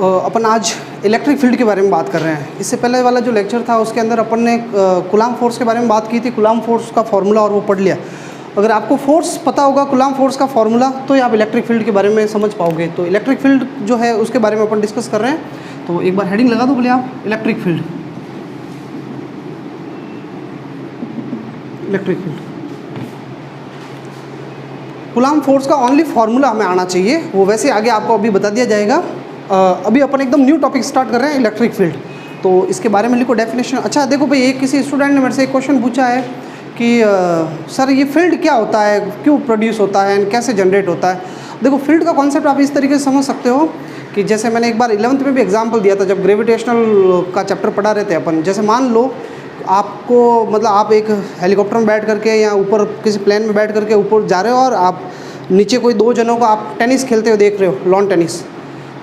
अपन आज electric field के बारे में बात कर रहे हैं। इससे पहले वाला जो लेक्चर था उसके अंदर अपन ने कूलाम्ब फोर्स के बारे में बात की थी, कूलाम्ब फोर्स का फार्मूला, और वो पढ़ लिया। अगर आपको फोर्स पता होगा, कूलाम्ब फोर्स का फार्मूला, तो आप इलेक्ट्रिक फील्ड के बारे में समझ पाओगे। तो इलेक्ट्रिक फील्ड जो है उसके बारे में अपन डिस्कस कर रहे हैं। तो एक बार हेडिंग लगा दो बोले आप, electric field. Electric field, coulomb force का ओनली फार्मूला हमें आना चाहिए, वो वैसे आगे आपको अभी बता दिया जाएगा। अभी अपन एकदम न्यू टॉपिक स्टार्ट कर रहे हैं, इलेक्ट्रिक फील्ड। तो इसके बारे में लिखो डेफिनेशन। अच्छा देखो भाई, एक किसी स्टूडेंट ने मेरे से एक क्वेश्चन पूछा है कि सर ये फील्ड क्या होता है, क्यों प्रोड्यूस होता है, कैसे जनरेट होता है। देखो फील्ड का कॉन्सेप्ट आप इस तरीके से समझ सकते हो कि जैसे मैंने एक बार 11th में भी एग्जाम्पल दिया था, जब ग्रेविटेशनल का चैप्टर पढ़ा रहे थे अपन। जैसे मान लो आपको, मतलब आप एक हेलीकॉप्टर में बैठ करके या ऊपर किसी प्लेन में बैठ करके ऊपर जा रहे हो, और आप नीचे कोई दो जनों को आप टेनिस खेलते हुए देख रहे हो, लॉन टेनिस।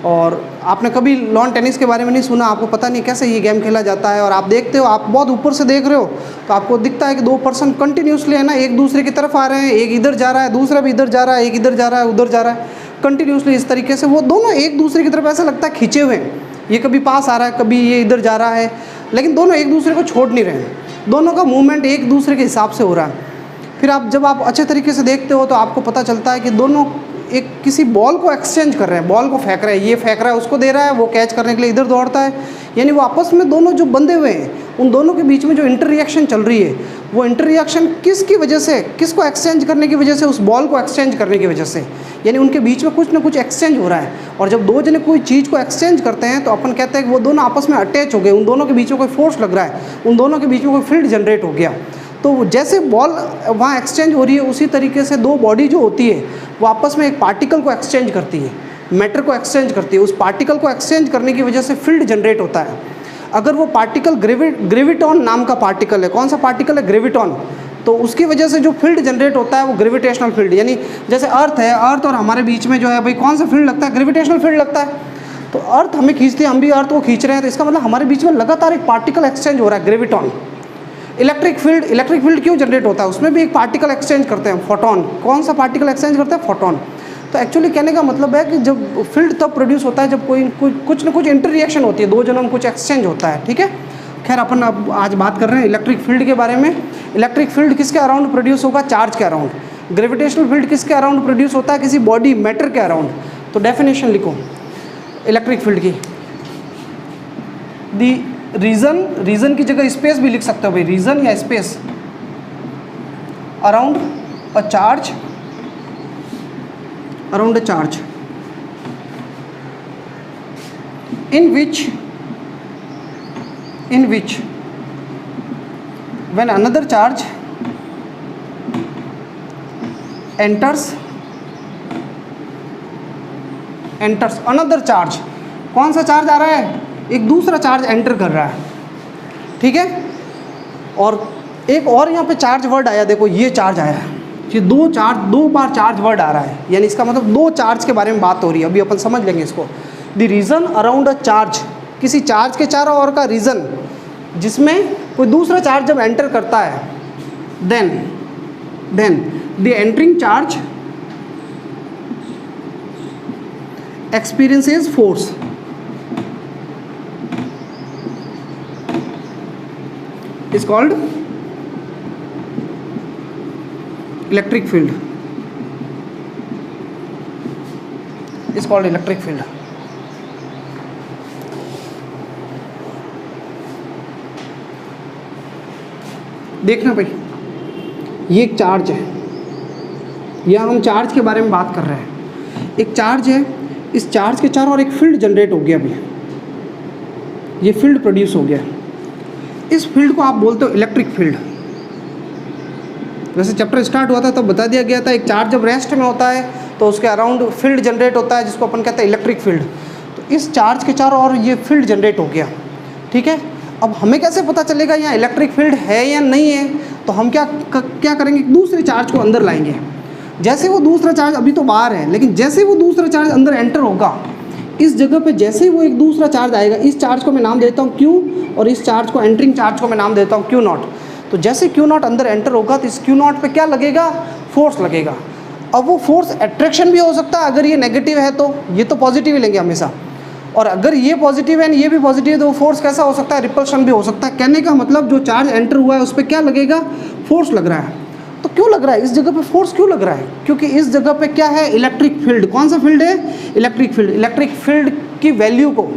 और आपने कभी लॉन टेनिस के बारे में नहीं सुना, आपको पता नहीं कैसे ये गेम खेला जाता है, और आप देखते हो, आप बहुत ऊपर से देख रहे हो, तो आपको दिखता है कि दो पर्सन कंटिन्यूसली है ना एक दूसरे की तरफ आ रहे हैं। एक इधर जा रहा है, दूसरा भी इधर जा रहा है, एक इधर जा रहा है, उधर जा रहा है, कंटिन्यूसली इस तरीके से वो दोनों एक दूसरे की तरफ ऐसा लगता है खींचे हुए हैं। ये कभी पास आ रहा है, कभी ये इधर जा रहा है, लेकिन दोनों एक दूसरे को छोड़ नहीं रहे हैं। दोनों का मूवमेंट एक दूसरे के हिसाब से हो रहा है। फिर जब आप अच्छे तरीके से देखते हो तो आपको पता चलता है कि दोनों एक किसी बॉल को एक्सचेंज कर रहे हैं, बॉल को फेंक रहे हैं। ये फेंक रहा है, उसको दे रहा है, वो कैच करने के लिए इधर दौड़ता है। यानी वो आपस में दोनों जो बंधे हुए हैं, उन दोनों के बीच में जो इंटर रिएक्शन चल रही है, वो इंटर रिएक्शन किसकी वजह से, किसको एक्सचेंज करने की वजह से, उस बॉल को एक्सचेंज करने की वजह से। यानी उनके बीच में कुछ ना कुछ एक्सचेंज हो रहा है। और जब दो जने कोई चीज़ को एक्सचेंज करते हैं तो अपन कहते हैं कि वो दोनों आपस में अटैच हो गए, उन दोनों के बीच में कोई फोर्स लग रहा है, उन दोनों के बीच में कोई फील्ड जनरेट हो गया। तो जैसे बॉल वहाँ एक्सचेंज हो रही है, उसी तरीके से दो बॉडी जो होती है वो आपस में एक पार्टिकल को एक्सचेंज करती है, मैटर को एक्सचेंज करती है। उस पार्टिकल को एक्सचेंज करने की वजह से फील्ड जनरेट होता है। अगर वो पार्टिकल ग्रेविटॉन नाम का पार्टिकल है, कौन सा पार्टिकल है, ग्रेविटॉन, तो उसकी वजह से जो फील्ड जनरेट होता है वो ग्रेविटेशनल फील्ड। यानी जैसे अर्थ है, अर्थ और हमारे बीच में जो है भाई कौन सा फील्ड लगता है, ग्रेविटेशनल फील्ड लगता है। तो अर्थ हमें खींचती है, हम भी अर्थ को खींच रहे हैं, तो इसका मतलब हमारे बीच में लगातार एक पार्टिकल एक्सचेंज हो रहा है, ग्रेविटॉन। इलेक्ट्रिक फील्ड क्यों जनरेट होता है, उसमें भी एक पार्टिकल एक्सचेंज करते हैं, फोटोन। कौन सा पार्टिकल एक्सचेंज करते हैं, फोटोन। तो एक्चुअली कहने का मतलब है कि जब फील्ड तब प्रोड्यूस होता है जब कुछ ना कुछ इंटर रिएक्शन होती है, दो जनों में कुछ एक्सचेंज होता है। ठीक है, खैर अपन अब आज बात कर रहे हैं इलेक्ट्रिक फील्ड के बारे में। इलेक्ट्रिक फील्ड किसके अराउंड प्रोड्यूस होगा, चार्ज के अराउंड। ग्रेविटेशनल फील्ड किसके अराउंड प्रोड्यूस होता है, किसी बॉडी मैटर के अराउंड। तो डेफिनेशन लिखो इलेक्ट्रिक फील्ड की। दी रीजन की जगह स्पेस भी लिख सकते हो भाई, रीजन या space around a charge, around a charge in which when another charge enters another charge, कौन सा चार्ज आ रहा है, एक दूसरा चार्ज एंटर कर रहा है। ठीक है, और एक और यहाँ पे चार्ज वर्ड आया, देखो ये चार्ज आया है, ये दो बार चार्ज वर्ड आ रहा है। यानी इसका मतलब दो चार्ज के बारे में बात हो रही है, अभी अपन समझ लेंगे इसको। The region around a charge, किसी चार्ज के चारों ओर का रीजन जिसमें कोई दूसरा चार्ज जब एंटर करता है, then the entering charge experiences force. is called electric field, is called electric field। देखना भाई, ये एक चार्ज है, या हम चार्ज के बारे में बात कर रहे हैं। एक चार्ज है, इस चार्ज के चारों ओर एक फील्ड जनरेट हो गया, अभी ये फील्ड प्रोड्यूस हो गया। इस फील्ड को आप बोलते हो इलेक्ट्रिक फील्ड। वैसे चैप्टर स्टार्ट हुआ था तो बता दिया गया था, एक चार्ज जब रेस्ट में होता है तो उसके अराउंड फील्ड जनरेट होता है, जिसको अपन कहते हैं इलेक्ट्रिक फील्ड। तो इस चार्ज के चारों ओर ये फील्ड जनरेट हो गया। ठीक है, अब हमें कैसे पता चलेगा यहाँ इलेक्ट्रिक फील्ड है या नहीं है, तो हम क्या करेंगे, दूसरे चार्ज को अंदर लाएंगे। जैसे वो दूसरा चार्ज अभी तो बाहर है, लेकिन जैसे वो दूसरा चार्ज अंदर एंटर होगा, इस जगह पे जैसे ही वो एक दूसरा चार्ज आएगा, इस चार्ज को मैं नाम देता हूँ Q, और इस चार्ज को, एंटरिंग चार्ज को मैं नाम देता हूँ Q0। तो जैसे Q0 अंदर एंटर होगा तो इस Q0 पे क्या लगेगा, फोर्स लगेगा। अब वो फोर्स अट्रैक्शन भी हो सकता है, अगर ये नेगेटिव है तो, ये तो पॉजिटिव ही लेंगे हमेशा। और अगर ये पॉजिटिव है ये भी पॉजिटिव है तो फोर्स कैसा हो सकता है, रिपल्शन भी हो सकता है। कहने का मतलब जो चार्ज एंटर हुआ है उस पर क्या लगेगा, फोर्स लग रहा है। तो क्यों लग रहा है इस जगह पे फोर्स, क्यों लग रहा है, क्योंकि इस जगह पे क्या है, इलेक्ट्रिक फील्ड। कौन सा फील्ड है, इलेक्ट्रिक फील्ड। इलेक्ट्रिक फील्ड की वैल्यू को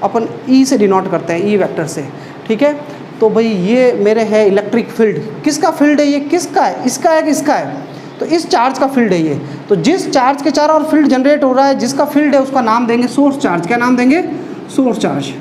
अपन ई से डिनोट करते हैं, ई वेक्टर से, ठीक है। तो भाई ये मेरे है इलेक्ट्रिक फील्ड, किसका फील्ड है ये, किसका है, इसका है कि इसका है, तो इस चार्ज का फील्ड है ये। तो जिस चार्ज के चारों ओर फील्ड जनरेट हो रहा है, जिसका फील्ड है उसका नाम देंगे सोर्स चार्ज। क्या नाम देंगे, सोर्स चार्ज।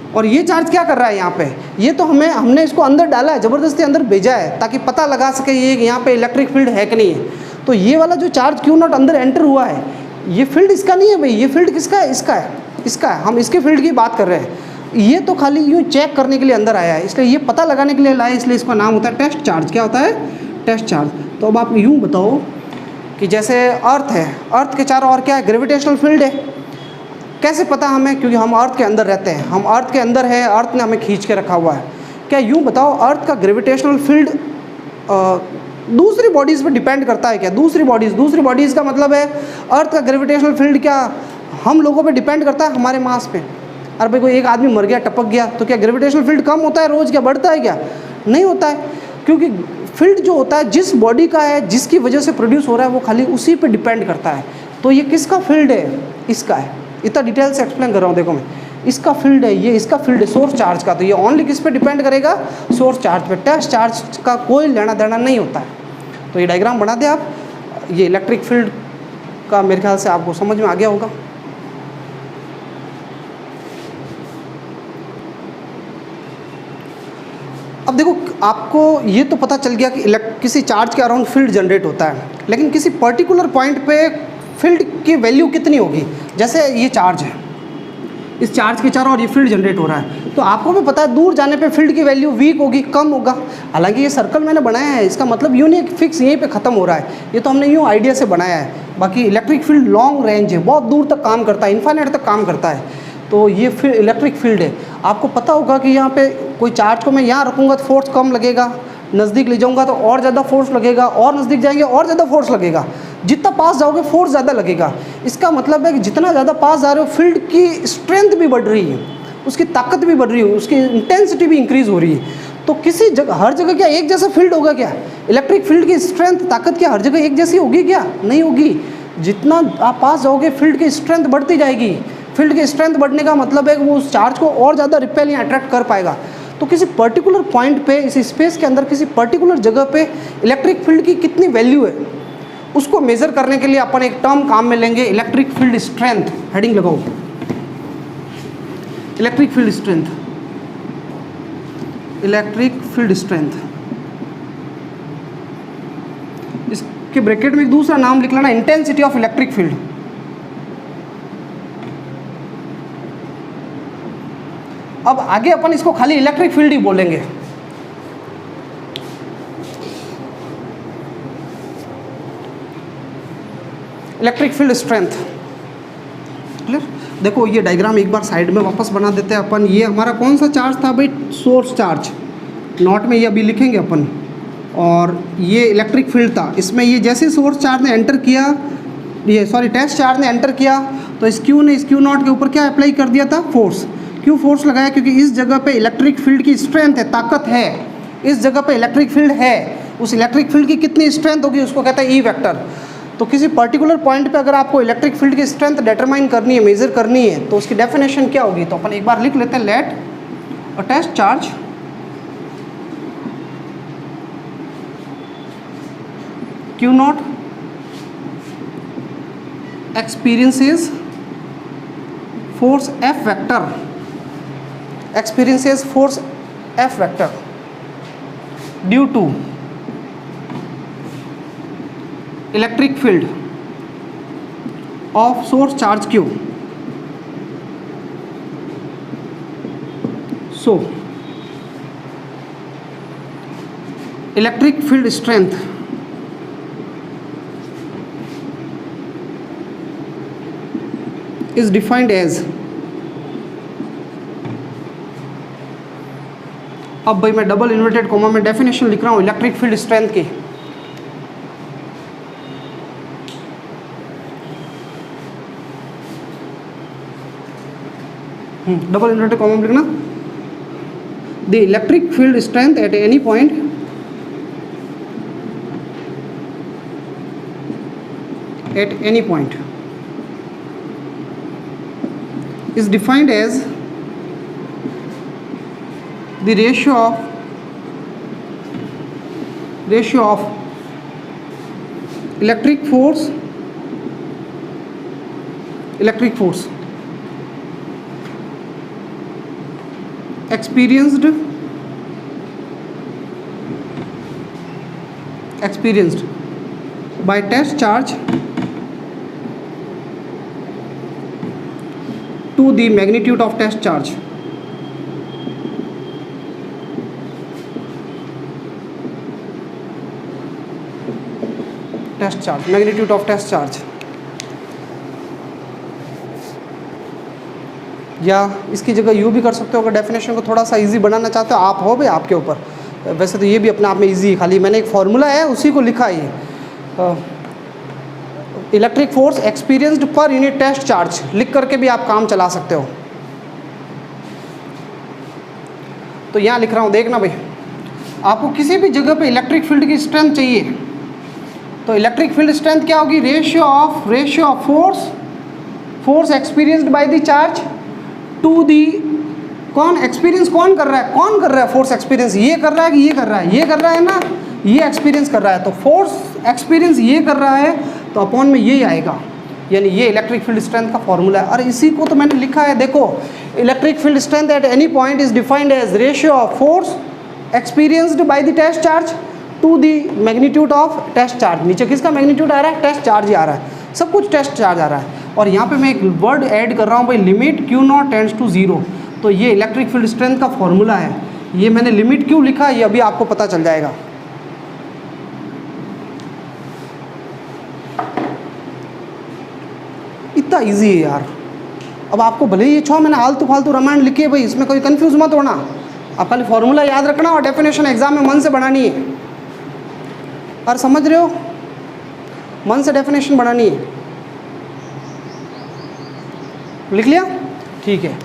और ये चार्ज क्या कर रहा है यहाँ पे, ये तो हमने इसको अंदर डाला है, ज़बरदस्ती अंदर भेजा है ताकि पता लगा सके ये यहाँ पे इलेक्ट्रिक फील्ड है कि नहीं है। तो ये वाला जो चार्ज क्यू नॉट अंदर एंटर हुआ है, ये फील्ड इसका नहीं है भाई, ये फील्ड किसका है, इसका है, इसका है। हम इसके फील्ड की बात कर रहे हैं। ये तो खाली यूँ चेक करने के लिए अंदर आया है, इसलिए ये पता लगाने के लिए लाया, इसलिए इसका नाम होता है टेस्ट चार्ज। क्या होता है, टेस्ट चार्ज। तो अब आप यूँ बताओ कि जैसे अर्थ है, अर्थ के चारों ओर क्या है, ग्रेविटेशनल फील्ड है। कैसे पता हमें, क्योंकि हम अर्थ के अंदर रहते हैं, हम अर्थ के अंदर है, अर्थ ने हमें खींच के रखा हुआ है। क्या यूँ बताओ अर्थ का ग्रेविटेशनल फील्ड दूसरी बॉडीज़ पे डिपेंड करता है क्या, दूसरी बॉडीज़ का मतलब है अर्थ का ग्रेविटेशनल फील्ड क्या हम लोगों पे डिपेंड करता है, हमारे मास पे। अरे भाई कोई एक आदमी मर गया, टपक गया, तो क्या ग्रेविटेशनल फील्ड कम होता है रोज़, क्या बढ़ता है, क्या नहीं होता है। क्योंकि फील्ड जो होता है जिस बॉडी का है, जिसकी वजह से प्रोड्यूस हो रहा है, वो खाली उसी पे डिपेंड करता है। तो ये किसका फील्ड है, इसका है। इतना डिटेल से एक्सप्लेन कर रहा हूँ, देखो मैं, इसका फील्ड है, ये इसका फील्ड है सोर्स चार्ज का। तो ये ओनली किस पे डिपेंड करेगा, सोर्स चार्ज पे। टेस्ट चार्ज का कोई लेना देना नहीं होता है। तो ये डायग्राम बना दे आप, ये इलेक्ट्रिक फील्ड का मेरे ख्याल से आपको समझ में आ गया होगा। अब देखो आपको ये तो पता चल गया कि किसी चार्ज के अराउंड फील्ड जनरेट होता है, लेकिन किसी पर्टिकुलर पॉइंट पे फील्ड की वैल्यू कितनी होगी। जैसे ये चार्ज है, इस चार्ज के चारों ओर ये फील्ड जनरेट हो रहा है, तो आपको भी पता है दूर जाने पे फील्ड की वैल्यू वीक होगी, कम होगा। हालांकि ये सर्कल मैंने बनाया है, इसका मतलब यूँ नहीं फिक्स यहीं पे ख़त्म हो रहा है, ये तो हमने यूँ आइडिया से बनाया है। बाकी इलेक्ट्रिक फील्ड लॉन्ग रेंज है, बहुत दूर तक काम करता है, इन्फाइनाइट तक काम करता है। तो ये फिर इलेक्ट्रिक फील्ड है। आपको पता होगा कि यहाँ पे कोई चार्ज को मैं यहाँ रखूँगा तो फोर्स कम लगेगा, नज़दीक ले जाऊँगा तो और ज़्यादा फोर्स लगेगा, और नज़दीक जाएंगे और ज़्यादा फोर्स लगेगा। जितना पास जाओगे फोर्स ज़्यादा लगेगा। इसका मतलब है कि जितना ज़्यादा पास जा रहे हो फील्ड की स्ट्रेंथ भी बढ़ रही है, उसकी ताकत भी बढ़ रही है, उसकी इंटेंसिटी भी इंक्रीज़ हो रही है। तो किसी जगह हर जगह क्या एक जैसा फील्ड होगा क्या, इलेक्ट्रिक फील्ड की स्ट्रेंथ ताकत क्या हर जगह एक जैसी होगी क्या, नहीं होगी। जितना आप पास जाओगे फील्ड की स्ट्रेंथ बढ़ती जाएगी। फील्ड की स्ट्रेंथ बढ़ने का मतलब है कि वो उस चार्ज को और ज़्यादा रिपेल या अट्रैक्ट कर पाएगा। तो किसी पर्टिकुलर पॉइंट पे, इस स्पेस के अंदर किसी पर्टिकुलर जगह पे इलेक्ट्रिक फील्ड की कितनी वैल्यू है, उसको मेज़र करने के लिए अपन एक टर्म काम में लेंगे, इलेक्ट्रिक फील्ड स्ट्रेंथ। हेडिंग लगाओ, electric field strength, electric field strength. इसके ब्रैकेट में एक दूसरा नाम लिख लेना, इंटेंसिटी ऑफ इलेक्ट्रिक फील्ड। अब आगे अपन इसको खाली इलेक्ट्रिक फील्ड ही बोलेंगे। Electric field strength, clear. देखो ये डायग्राम एक बार साइड में वापस बना देते हैं अपन। ये हमारा कौन सा चार्ज था भाई, सोर्स चार्ज। नोट में ये अभी लिखेंगे अपन। और ये इलेक्ट्रिक फील्ड था, इसमें ये जैसे सोर्स चार्ज ने एंटर किया, ये सॉरी टेस्ट चार्ज ने एंटर किया, तो इस क्यू ने इस क्यू नॉट के ऊपर क्या अप्लाई कर दिया था, फोर्स। क्यों फोर्स लगाया, क्योंकि इस जगह पे इलेक्ट्रिक फील्ड की स्ट्रेंथ है, ताकत है, इस जगह पे इलेक्ट्रिक फील्ड है। उस इलेक्ट्रिक फील्ड की कितनी स्ट्रेंथ होगी उसको कहते हैं ई वेक्टर। तो किसी पर्टिकुलर पॉइंट पे अगर आपको इलेक्ट्रिक फील्ड की स्ट्रेंथ डिटरमाइन करनी है, मेजर करनी है, तो उसकी डेफिनेशन क्या होगी। तो अपन एक बार लिख लेते हैं, let a test charge q naught experiences force F vector, experiences force F vector due to electric field of source charge Q. So electric field strength is defined as, अब भाई मैं डबल इन्वर्टेड कॉमा में definition लिख रहा हूँ electric field strength की। Double inverted comma में लिखना, the electric field strength at any point is defined as the ratio of electric force experienced by test charge to the magnitude of test charge. Magnitude of test charge, या इसकी जगह यूँ भी कर सकते हो अगर डेफिनेशन को थोड़ा सा इजी बनाना चाहते हो आप, हो भाई आपके ऊपर। वैसे तो ये भी अपने आप में इजी है, खाली मैंने एक फॉर्मूला है उसी को लिखा है। Electric force experienced per unit test charge लिख करके भी आप काम चला सकते हो। तो यहाँ लिख रहा हूँ, देखना भाई, आपको किसी भी जगह पे इलेक्ट्रिक फील्ड की स्ट्रेंथ चाहिए तो इलेक्ट्रिक फील्ड स्ट्रेंथ क्या होगी, ratio of force experienced by the charge to the, कौन एक्सपीरियंस कौन कर रहा है फोर्स एक्सपीरियंस, ये कर रहा है कि ये कर रहा है ना, ये एक्सपीरियंस कर रहा है, तो फोर्स एक्सपीरियंस ये कर रहा है तो अपॉन में ये आएगा, यानी ये इलेक्ट्रिक फील्ड स्ट्रेंथ का फॉर्मूला है। और इसी को तो मैंने लिखा है, देखो, electric field strength at any point is defined as ratio of force experienced by the test charge to the magnitude of test charge. नीचे किसका मैग्नीट्यूड आ रहा है, टेस्ट चार्ज ही आ रहा है, सब कुछ टेस्ट चार्ज आ रहा है। और यहाँ पे मैं एक वर्ड ऐड कर रहा हूँ भाई, limit q naught tends to 0, तो ये इलेक्ट्रिक फील्ड स्ट्रेंथ का फॉर्मूला है। ये मैंने लिमिट क्यों लिखा ये अभी आपको पता चल जाएगा। इतना इजी है यार। अब आपको भले ही ये छो मैंने आलतू फालतू रामायण लिखी है भाई, इसमें कोई कंफ्यूज मत होना, आप खाली फॉर्मूला याद रखना और डेफिनेशन एग्जाम में मन से बनानी है। और समझ रहे हो, मन से डेफिनेशन बनानी है। लिख लिया, ठीक है।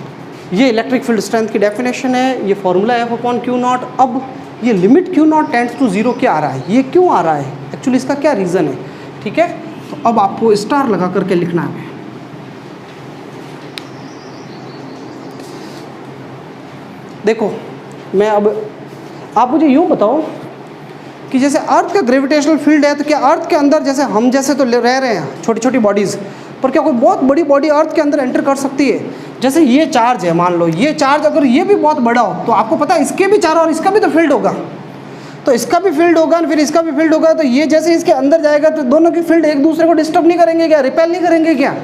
ये इलेक्ट्रिक फील्ड स्ट्रेंथ की डेफिनेशन है, ये formula F upon q naught. अब ये limit q naught tends to 0 क्या आ रहा है, ये क्यों आ रहा है, एक्चुअली इसका क्या रीज़न है, ठीक है। तो अब आपको स्टार लगा करके लिखना है। देखो, मैं अब आप मुझे यूँ बताओ कि जैसे अर्थ का ग्रेविटेशनल फील्ड है, तो क्या अर्थ के अंदर, जैसे हम जैसे तो रह रहे हैं छोटी छोटी बॉडीज़, पर क्या कोई बहुत बड़ी बॉडी अर्थ के अंदर एंटर कर सकती है। जैसे ये चार्ज है, मान लो ये चार्ज अगर ये भी बहुत बड़ा हो, तो आपको पता है इसके भी चारों और इसका भी तो फील्ड होगा, तो इसका भी फील्ड होगा फिर इसका भी फील्ड होगा। तो ये जैसे इसके अंदर जाएगा तो दोनों की फील्ड एक दूसरे को डिस्टर्ब नहीं करेंगे क्या, रिपेल नहीं करेंगे क्या,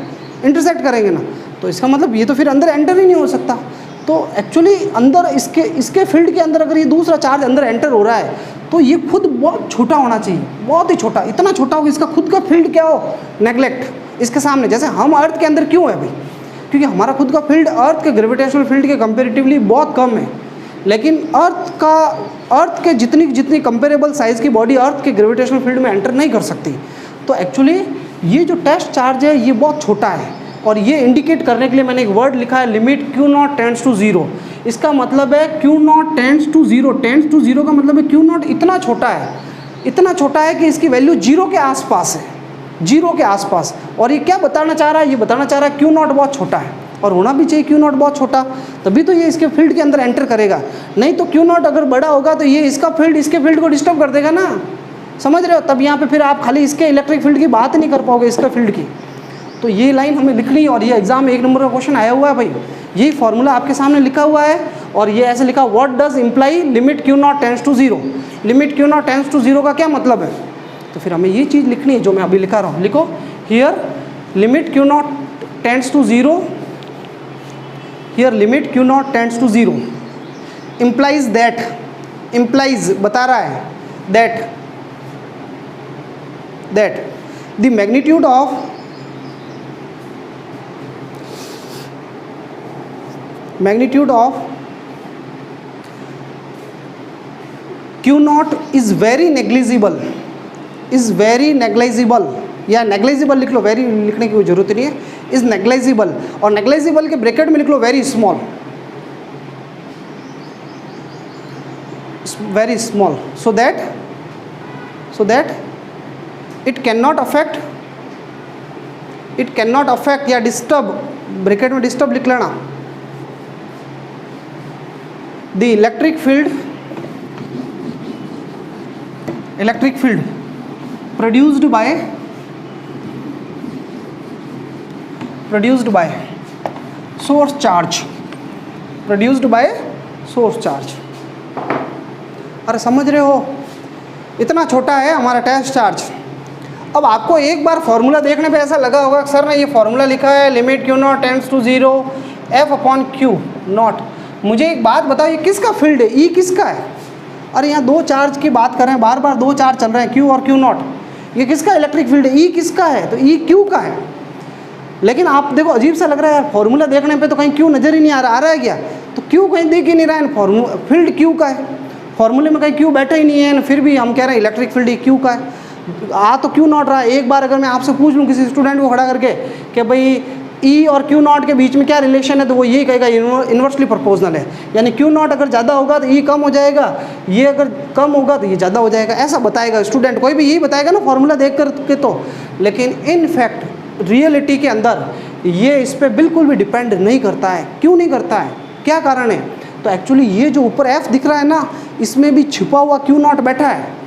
इंटरसेक्ट करेंगे ना। तो इसका मतलब ये तो फिर अंदर एंटर ही नहीं हो सकता। तो एक्चुअली अंदर इसके फील्ड के अंदर अगर ये दूसरा चार्ज अंदर एंटर हो रहा है तो ये खुद बहुत छोटा होना चाहिए, बहुत ही छोटा, इतना छोटा हो कि इसका खुद का फील्ड क्या हो, नेगलेक्ट इसके सामने। जैसे हम अर्थ के अंदर क्यों है भाई, क्योंकि हमारा खुद का फील्ड अर्थ के ग्रेविटेशनल फील्ड के कंपेरेटिवली बहुत कम है, लेकिन अर्थ के जितनी कंपेरेबल साइज़ की बॉडी अर्थ के ग्रेविटेशनल फील्ड में एंटर नहीं कर सकती। तो एक्चुअली ये जो टेस्ट चार्ज है ये बहुत छोटा है, और ये इंडिकेट करने के लिए मैंने एक वर्ड लिखा है, limit q naught tends to 0। इसका मतलब है q naught tends to 0, tends to 0 का मतलब है क्यू नॉट इतना छोटा है कि इसकी वैल्यू 0 के आसपास है, 0 के आसपास। और ये क्या बताना चाह रहा है, ये बताना चाह रहा है क्यू नॉट बहुत छोटा है, और होना भी चाहिए क्यू नॉट बहुत छोटा, तभी तो ये इसके फील्ड के अंदर एंटर करेगा। नहीं तो क्यू नॉट अगर बड़ा होगा तो ये इसके फील्ड को डिस्टर्ब कर देगा ना, समझ रहे हो। तब यहाँ पे फिर आप खाली इसके इलेक्ट्रिक फील्ड की बात नहीं कर पाओगे, इसका फील्ड की। तो ये लाइन हमें लिखनी है, और ये एग्जाम में 1 नंबर का क्वेश्चन आया हुआ है भाई, यही फॉर्मूला आपके सामने लिखा हुआ है। और ये ऐसे लिखा, what does imply limit q naught tends to 0। Limit q naught tends to 0 का क्या मतलब है, तो फिर हमें ये चीज़ लिखनी है जो मैं अभी लिखा रहा हूँ। लिखो, here limit q naught tends to 0, here limit q naught tends to 0 implies that, implies बता रहा है that the magnitude of q naught is very negligible, या नेग्लिजिबल लिख लो, वेरी लिखने की कोई ज़रूरत नहीं है, इज नेग्लेजिबल, और नेग्लेजिबल के ब्रैकेट में लिख लो very small, very small, so that it can not affect या डिस्टर्ब, ब्रैकेट में डिस्टर्ब लिख लेना, the electric field produced by source charge, अरे समझ रहे हो, इतना छोटा है हमारा टेस्ट चार्ज। अब आपको एक बार फॉर्मूला देखने पे ऐसा लगा होगा सर ने ये फॉर्मूला लिखा है limit Q naught tends to 0 F upon Q naught. मुझे एक बात बताओ, ये किसका फील्ड है, E किसका है? अरे यहाँ दो चार्ज की बात कर रहे हैं, बार बार दो चार्ज चल रहे हैं, Q और Q नॉट, ये किसका इलेक्ट्रिक फील्ड है? E किसका है? तो E Q का है। लेकिन आप देखो अजीब सा लग रहा है यार, फॉर्मूला देखने पे तो कहीं Q नज़र ही नहीं आ रहा है क्या? तो Q कहीं दिख ही नहीं रहा है, फॉर्मूला फील्ड Q का है, फॉर्मूले में कहीं Q बैठा ही नहीं है, फिर भी हम कह रहे हैं इलेक्ट्रिक फील्ड Q का है। आ तो Q नॉट रहा है। एक बार अगर मैं आपसे पूछ लूँ किसी स्टूडेंट को खड़ा करके कि भाई E और Q नॉट के बीच में क्या रिलेशन है, तो वो यही कहेगा इन्वर्सली प्रोपोर्शनल है, यानी Q नॉट अगर ज़्यादा होगा तो E कम हो जाएगा, ये अगर कम होगा तो ये ज़्यादा हो जाएगा, ऐसा बताएगा स्टूडेंट, कोई भी यही बताएगा ना फॉर्मूला देख कर के तो। लेकिन इन फैक्ट रियलिटी के अंदर ये इस पर बिल्कुल भी डिपेंड नहीं करता है। क्यों नहीं करता है, क्या कारण है? तो एक्चुअली ये जो ऊपर F दिख रहा है ना, इसमें भी छिपा हुआ Q नॉट बैठा है।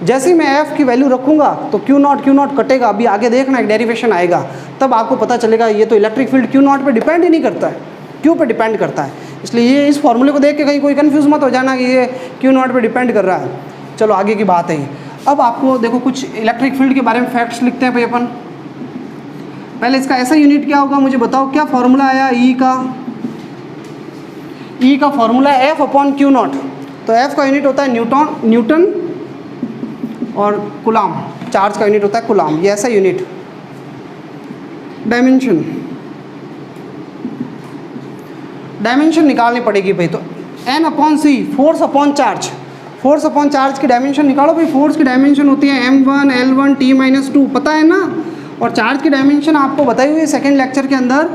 जैसे ही मैं F की वैल्यू रखूंगा तो Q नॉट कटेगा, अभी आगे देखना एक डेरिवेशन आएगा, तब आपको पता चलेगा ये तो इलेक्ट्रिक फील्ड Q नॉट पे डिपेंड ही नहीं करता है, Q पे डिपेंड करता है। इसलिए ये इस फॉर्मूले को देख के कहीं कोई कंफ्यूज मत हो जाना कि ये Q नॉट पे डिपेंड कर रहा है। चलो आगे की बात है। अब आपको देखो कुछ इलेक्ट्रिक फील्ड के बारे में फैक्ट्स लिखते हैं भाई अपन। पहले इसका ऐसा यूनिट क्या होगा मुझे बताओ, क्या फॉर्मूला आया E का फॉर्मूला है F अपॉन Q नॉट। तो F का यूनिट होता है न्यूटन और कुलाम, चार्ज का यूनिट होता है कुलाम, ये ऐसा यूनिट। डायमेंशन निकालनी पड़ेगी भाई, तो N upon C force upon charge की डायमेंशन निकालो भाई। फोर्स की डायमेंशन होती है M1 L1 T-2, पता है ना। और चार्ज की डायमेंशन आपको बताई हुई है सेकेंड लेक्चर के अंदर,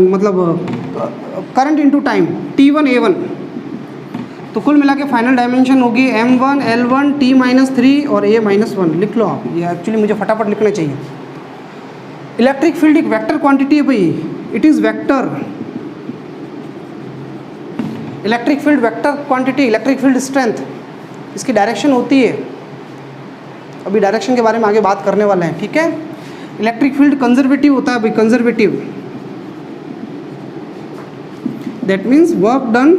मतलब current into time T1 A1। तो कुल मिला के फाइनल डायमेंशन होगी M1 L1 T-3 और A-1। लिख लो आप, ये एक्चुअली मुझे फटाफट लिखना चाहिए। इलेक्ट्रिक फील्ड एक वेक्टर क्वांटिटी है भाई, it is vector. Electric field vector quantity, electric field strength, इसकी डायरेक्शन होती है, अभी डायरेक्शन के बारे में आगे बात करने वाले हैं, ठीक है। इलेक्ट्रिक फील्ड कंजर्वेटिव होता है भाई, conservative, that means work done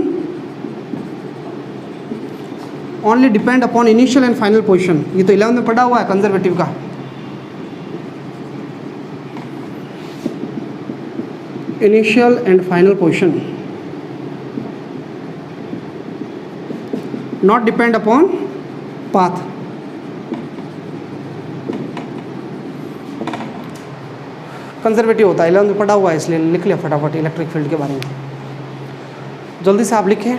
only depend upon initial and final position. ये तो 11 में पढ़ा हुआ है कंजर्वेटिव का। Initial and final position, not depend upon path. Conservative होता है, 11 में पढ़ा हुआ है, इसलिए लिख लिया फटाफट इलेक्ट्रिक फील्ड के बारे में। जल्दी से आप लिखें।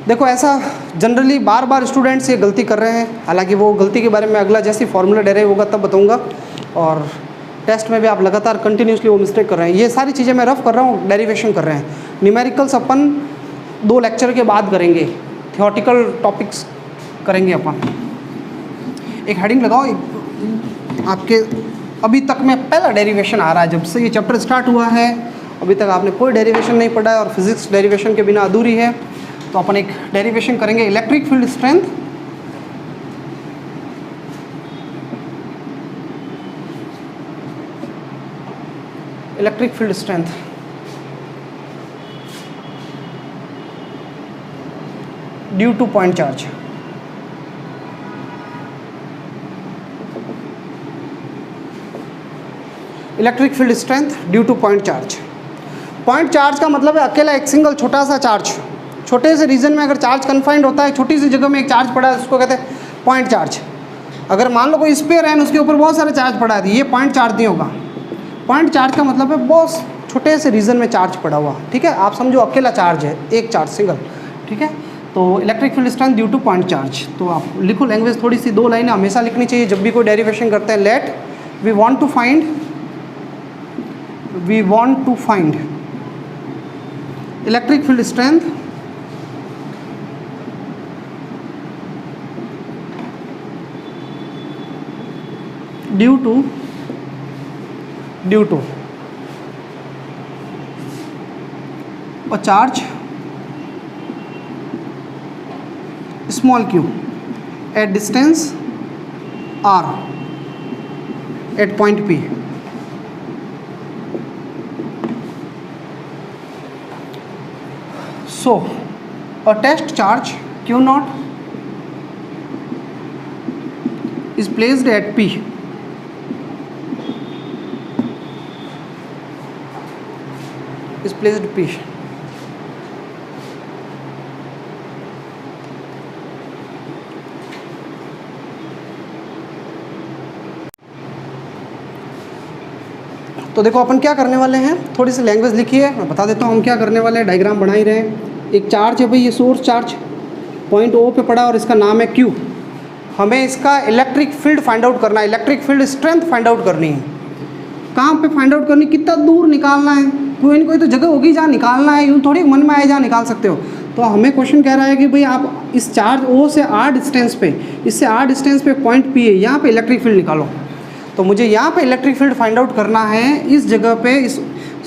देखो ऐसा जनरली बार बार स्टूडेंट्स ये गलती कर रहे हैं, हालांकि वो गलती के बारे में अगला जैसे फॉर्मूला डेराइव होगा तब बताऊंगा, और टेस्ट में भी आप लगातार कंटिन्यूसली वो मिस्टेक कर रहे हैं। ये सारी चीज़ें मैं रफ कर रहा हूँ, डेरिवेशन कर रहे हैं। न्यूमेरिकल्स अपन 2 लेक्चर के बाद करेंगे, थियोटिकल टॉपिक्स करेंगे अपन। एक हेडिंग लगाओ, आपके अभी तक में पहला डेरिवेशन आ रहा है, जब से ये चैप्टर स्टार्ट हुआ है अभी तक आपने कोई डेरिवेशन नहीं पढ़ा है, और फिजिक्स डेरिवेशन के बिना अधूरी है। तो अपन एक डेरिवेशन करेंगे, electric field strength due two point charge. Electric field strength due two point charge. Point charge का मतलब है अकेला एक सिंगल छोटा सा चार्ज, छोटे से रीजन में अगर चार्ज कन्फाइंड होता है, छोटी सी जगह में एक चार्ज पड़ा है, उसको कहते हैं पॉइंट चार्ज। अगर मान लो कोई स्फीयर है, उसके ऊपर बहुत सारे चार्ज पड़ा है, ये पॉइंट चार्ज नहीं होगा। पॉइंट चार्ज का मतलब है बहुत छोटे से रीजन में चार्ज पड़ा हुआ, ठीक है, आप समझो अकेला चार्ज है, एक चार्ज सिंगल, ठीक है। तो electric field strength due two point charge, तो आप लिखो लैंग्वेज थोड़ी सी, 2 लाइनें हमेशा लिखनी चाहिए जब भी कोई डेरिवेशन करते हैं। Let we want to find electric field strength due to a charge small q at distance r at point P. So a test charge q naught is placed at P P. तो देखो अपन क्या करने वाले हैं, थोड़ी सी language लिखी है, मैं बता देता हूँ हम क्या करने वाले हैं। डायग्राम बना ही रहे हैं। एक चार्ज है भाई, ये सोर्स चार्ज पॉइंट O पे पड़ा और इसका नाम है Q। हमें इसका इलेक्ट्रिक फील्ड फाइंड आउट करना है, electric field strength find out करनी है। कहाँ पे फाइंड आउट करनी, कितना दूर निकालना है, कोई ना कोई तो जगह होगी जहाँ निकालना है, यूँ थोड़ी मन में आए जहाँ निकाल सकते हो। तो हमें क्वेश्चन कह रहा है कि भाई आप इस चार्ज O से R डिस्टेंस पे, इससे R डिस्टेंस पे पॉइंट P है, यहाँ पे इलेक्ट्रिक फील्ड निकालो। तो मुझे यहाँ पे इलेक्ट्रिक फील्ड फाइंड आउट करना है इस जगह पे, इस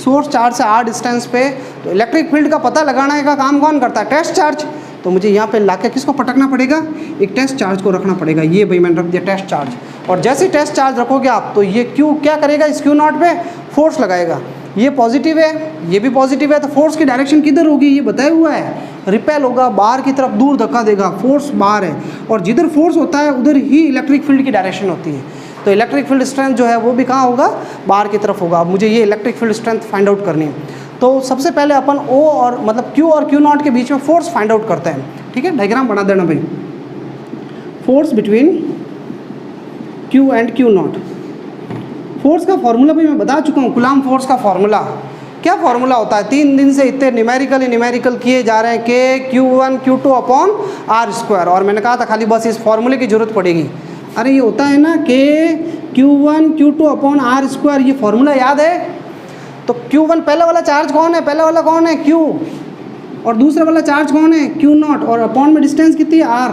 सोर्स चार्ज से R डिस्टेंस पे। तो इलेक्ट्रिक फील्ड का पता लगाने का काम कौन करता है, टेस्ट चार्ज। तो मुझे यहाँ पे लाके किसको पटकना पड़ेगा, एक टेस्ट चार्ज को रखना पड़ेगा। ये भाई मैंने रख दिया टेस्ट चार्ज, और जैसे टेस्ट चार्ज रखोगे आप तो ये Q क्या करेगा, इस Q नॉट पे फोर्स लगाएगा। ये पॉजिटिव है, ये भी पॉजिटिव है, तो फोर्स की डायरेक्शन किधर होगी ये बताया हुआ है, रिपेल होगा, बाहर की तरफ दूर धक्का देगा, फोर्स बाहर है। और जिधर फोर्स होता है उधर ही इलेक्ट्रिक फील्ड की डायरेक्शन होती है। तो इलेक्ट्रिक फील्ड स्ट्रेंथ जो है वो भी कहाँ होगा, बाहर की तरफ होगा। अब मुझे ये electric field strength find out करनी है। तो सबसे पहले अपन O और मतलब Q और Q नॉट के बीच में फोर्स फाइंड आउट करते हैं, ठीक है। डायग्राम बना देना भाई, force between Q and Q not. Force का फॉर्मूला भी मैं बता चुका हूँ, कूलॉम फोर्स का फॉर्मूला। क्या फॉर्मूला होता है, 3 दिन से इतने न्यूमेरिकल किए जा रहे हैं, K Q1 Q2 upon R square. और मैंने कहा था खाली बस इस फॉर्मूले की जरूरत पड़ेगी। अरे ये होता है ना K Q1 Q2 upon R square, ये फॉर्मूला याद है। तो Q1 पहला वाला चार्ज कौन है, पहला वाला कौन है Q, और दूसरा वाला चार्ज कौन है Q नॉट, और अपॉन में डिस्टेंस कितनी है R।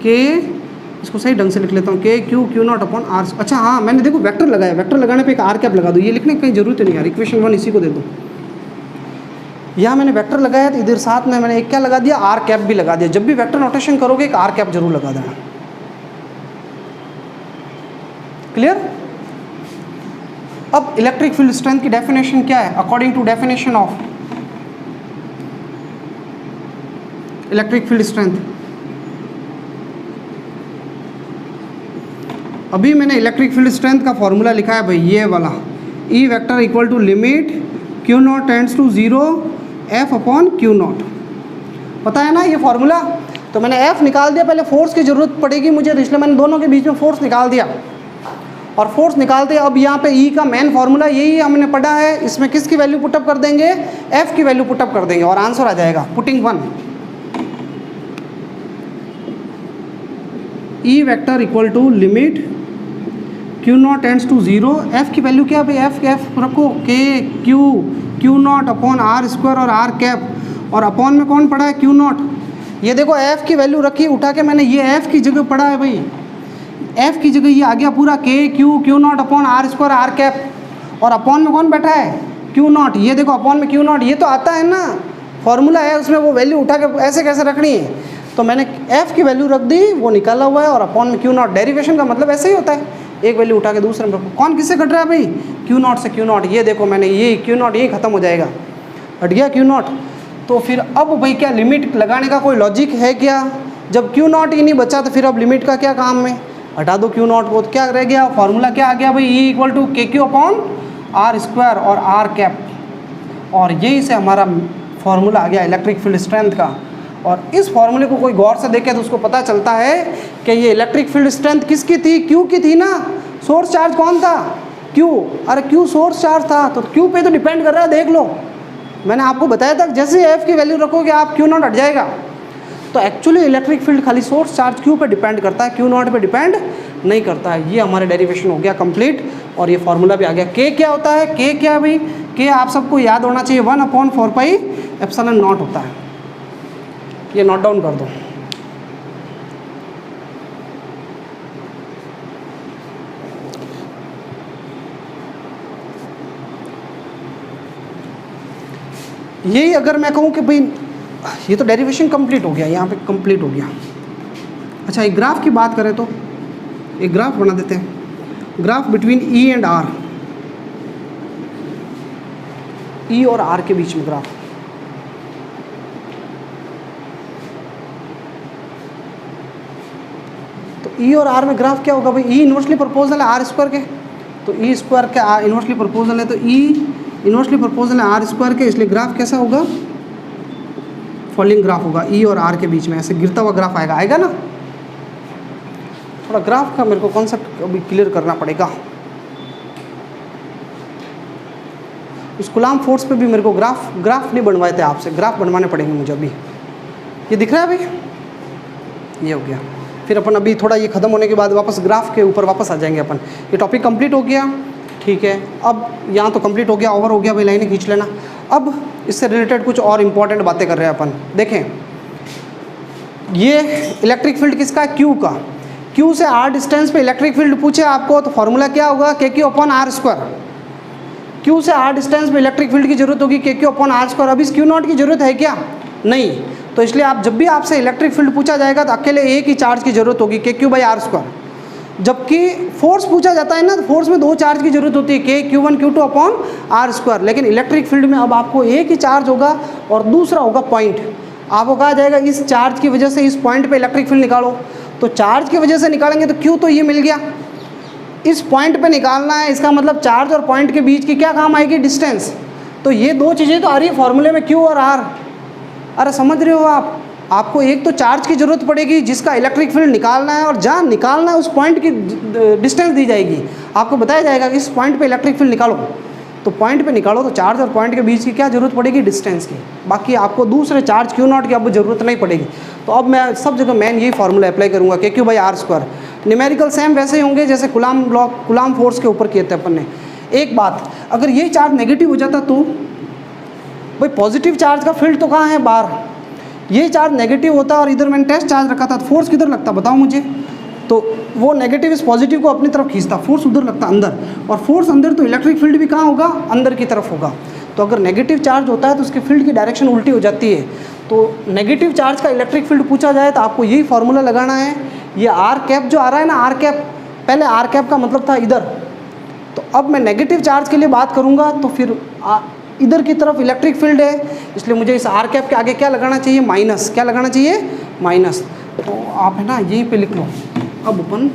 K, इसको सही ढंग से लिख लेता हूँ, K Q naught upon R। अच्छा हाँ, मैंने देखो वेक्टर लगाया, वेक्टर लगाने पे एक R कैप लगा दो, ये लिखने की कहीं जरूरत नहीं यार, इक्वेशन 1 इसी को दे दो। यहाँ मैंने वेक्टर लगाया तो इधर साथ में मैंने एक क्या लगा दिया, R कैप भी लगा दिया। जब भी वेक्टर नोटेशन करोगे एक R कैप जरूर लगा देना। क्लियर। अब इलेक्ट्रिक फील्ड स्ट्रेंथ की डेफिनेशन क्या है, according to definition of electric field strength. अभी मैंने इलेक्ट्रिक फील्ड स्ट्रेंथ का फॉर्मूला लिखा है भाई, ये वाला, E vector equal to limit Q naught tends to 0 F upon Q naught. पता है ना ये फॉर्मूला। तो मैंने F निकाल दिया, पहले फोर्स की ज़रूरत पड़ेगी मुझे, इसलिए मैंने दोनों के बीच में फोर्स निकाल दिया। और फोर्स निकालते अब यहाँ पे E का मेन फार्मूला यही हमने पढ़ा है, इसमें किसकी वैल्यू पुटअप कर देंगे, F की वैल्यू पुटअप कर देंगे और आंसर आ जाएगा putting 1। E vector equal to limit Q naught tends to 0, F की वैल्यू क्या भाई, F रखो K Q naught upon R square और R कैप, और अपॉन में कौन पड़ा है Q नॉट। ये देखो F की वैल्यू रखी उठा के मैंने, ये F की जगह पड़ा है भाई, F की जगह ये आ गया पूरा Q naught upon R square R cap, और अपॉन में कौन बैठा है Q नॉट। ये देखो अपॉन में Q नॉट, ये तो आता है ना फॉर्मूला है उसमें, वो वैल्यू उठा के ऐसे कैसे रखनी है। तो मैंने F की वैल्यू रख दी, वो निकाला हुआ है, और अपॉन में Q नॉट। डेरिवेशन का मतलब ऐसे ही होता है, एक वैल्यू उठा के दूसरे में रखो। कौन किससे कट रहा है भाई, Q नॉट से Q नॉट। ये देखो मैंने ये Q नॉट यही खत्म हो जाएगा, हट गया Q नॉट। तो फिर अब भाई क्या लिमिट लगाने का कोई लॉजिक है क्या, जब Q नॉट ही नहीं बचा तो फिर अब लिमिट का क्या काम है, हटा दो Q नॉट को। तो क्या रह गया, फॉर्मूला क्या आ गया भाई, E equal to KQ upon R square और R कैप, और यही से हमारा फॉर्मूला आ गया इलेक्ट्रिक फील्ड स्ट्रेंथ का। और इस फॉर्मूले को कोई गौर से देखे तो उसको पता चलता है कि ये इलेक्ट्रिक फील्ड स्ट्रेंथ किसकी थी, क्यू की थी ना। सोर्स चार्ज कौन था, क्यू। अरे क्यू सोर्स चार्ज था तो क्यू पे तो डिपेंड कर रहा है, देख लो मैंने आपको बताया था जैसे एफ की वैल्यू रखोगे आप क्यू नॉट हट जाएगा। तो एक्चुअली इलेक्ट्रिक फील्ड खाली सोर्स चार्ज क्यू पे डिपेंड करता है, क्यू नॉट पे डिपेंड नहीं करता है। ये हमारे डेरिवेशन हो गया कंप्लीट और ये फार्मूला भी आ गया। के क्या होता है, के क्या है भाई, के आप सबको याद होना चाहिए 1/4 पाई एप्सिलॉन नॉट होता है। ये नोट डाउन कर दो। यही अगर मैं कहूँ कि भाई ये तो डेरिवेशन कंप्लीट हो गया, यहाँ पे कंप्लीट हो गया। अच्छा एक ग्राफ की बात करें तो एक ग्राफ बना देते हैं, graph between E and R, E और आर के बीच में ग्राफ। तो ई और आर में ग्राफ क्या होगा भाई, ई इन्वर्सली प्रोपोर्शनल है आर स्क्वायर के, तो ई स्क्वायर के आर इन्वर्सली प्रोपोर्शनल है, तो ई इन्वर्सली प्रोपोर्शनल है आर स्क्वायर के, इसलिए ग्राफ कैसा होगा, फॉलिंग ग्राफ होगा। ई और आर के बीच में ऐसे गिरता हुआ ग्राफ आएगा ना। थोड़ा ग्राफ का मेरे को कॉन्सेप्ट अभी क्लियर करना पड़ेगा। उस कूलॉम फोर्स पे भी मेरे को ग्राफ नहीं बनवाए थे आपसे, ग्राफ बनवाने पड़ेंगे मुझे अभी। ये दिख रहा है भाई, ये हो गया। फिर अपन अभी थोड़ा ये ख़त्म होने के बाद वापस ग्राफ के ऊपर वापस आ जाएंगे अपन। ये टॉपिक कंप्लीट हो गया, ठीक है। अब यहाँ तो कंप्लीट हो गया, ओवर हो गया भाई, लाइनें खींच लेना। अब इससे रिलेटेड कुछ और इम्पॉर्टेंट बातें कर रहे हैं अपन। देखें ये इलेक्ट्रिक फील्ड किसका है, क्यू का। क्यू से आर डिस्टेंस पे इलेक्ट्रिक फील्ड पूछे आपको तो फॉर्मूला क्या होगा, K Q upon R square. Q से आर डिस्टेंस पे इलेक्ट्रिक फील्ड की जरूरत होगी के क्यू अपॉन आर स्क्वायर। अब इस क्यू नॉट की जरूरत है क्या, नहीं। तो इसलिए आप जब भी आपसे इलेक्ट्रिक फील्ड पूछा जाएगा तो अकेले एक ही चार्ज की जरूरत होगी, के क्यू बाई आर स्क्वायर। जबकि फोर्स पूछा जाता है ना तो फोर्स में दो चार्ज की जरूरत होती है, K Q1 Q2 upon R square. लेकिन इलेक्ट्रिक फील्ड में अब आपको एक ही चार्ज होगा और दूसरा होगा पॉइंट। आपको कहा जाएगा इस चार्ज की वजह से इस पॉइंट पे इलेक्ट्रिक फील्ड निकालो, तो चार्ज की वजह से निकालेंगे तो Q तो ये मिल गया, इस पॉइंट पे निकालना है, इसका मतलब चार्ज और पॉइंट के बीच की क्या काम आएगी, डिस्टेंस। तो ये दो चीज़ें तो आ रही है फॉर्मूले में, Q और R। अरे समझ रहे हो आप, आपको एक तो चार्ज की ज़रूरत पड़ेगी जिसका इलेक्ट्रिक फील्ड निकालना है, और जहाँ निकालना है उस पॉइंट की डिस्टेंस दी जाएगी। आपको बताया जाएगा कि इस पॉइंट पे इलेक्ट्रिक फील्ड निकालो, तो पॉइंट पे निकालो तो चार्ज और पॉइंट के बीच की क्या जरूरत पड़ेगी, डिस्टेंस की। बाकी आपको दूसरे चार्ज क्यू नॉट की अब जरूरत नहीं पड़ेगी। तो अब मैं सब जगह मैन यही फार्मूला अप्लाई करूँगा, K Q by R square. Numerical same वैसे ही होंगे जैसे कूलॉम फोर्स के ऊपर किए थे अपन ने। एक बात, अगर ये चार्ज नेगेटिव हो जाता तो भाई पॉजिटिव चार्ज का फील्ड तो कहाँ है, बाहर। ये चार्ज नेगेटिव होता और इधर मैंने टेस्ट चार्ज रखा था, तो फोर्स किधर लगता बताओ मुझे। तो वो नेगेटिव इस पॉजिटिव को अपनी तरफ खींचता, फोर्स उधर लगता अंदर, और फोर्स अंदर तो इलेक्ट्रिक फील्ड भी कहाँ होगा, अंदर की तरफ होगा। तो अगर नेगेटिव चार्ज होता है तो उसके फील्ड की डायरेक्शन उल्टी हो जाती है। तो नेगेटिव चार्ज का इलेक्ट्रिक फील्ड पूछा जाए तो आपको यही फार्मूला लगाना है। ये आर कैप जो आ रहा है ना, आर कैप, पहले आर कैप का मतलब था इधर, तो अब मैं नेगेटिव चार्ज के लिए बात करूँगा तो फिर इधर की तरफ इलेक्ट्रिक फील्ड है, इसलिए मुझे इस आर कैप के आगे क्या लगाना चाहिए, माइनस। क्या लगाना चाहिए, माइनस। तो आप है ना यहीं पे लिख लो। अब अपन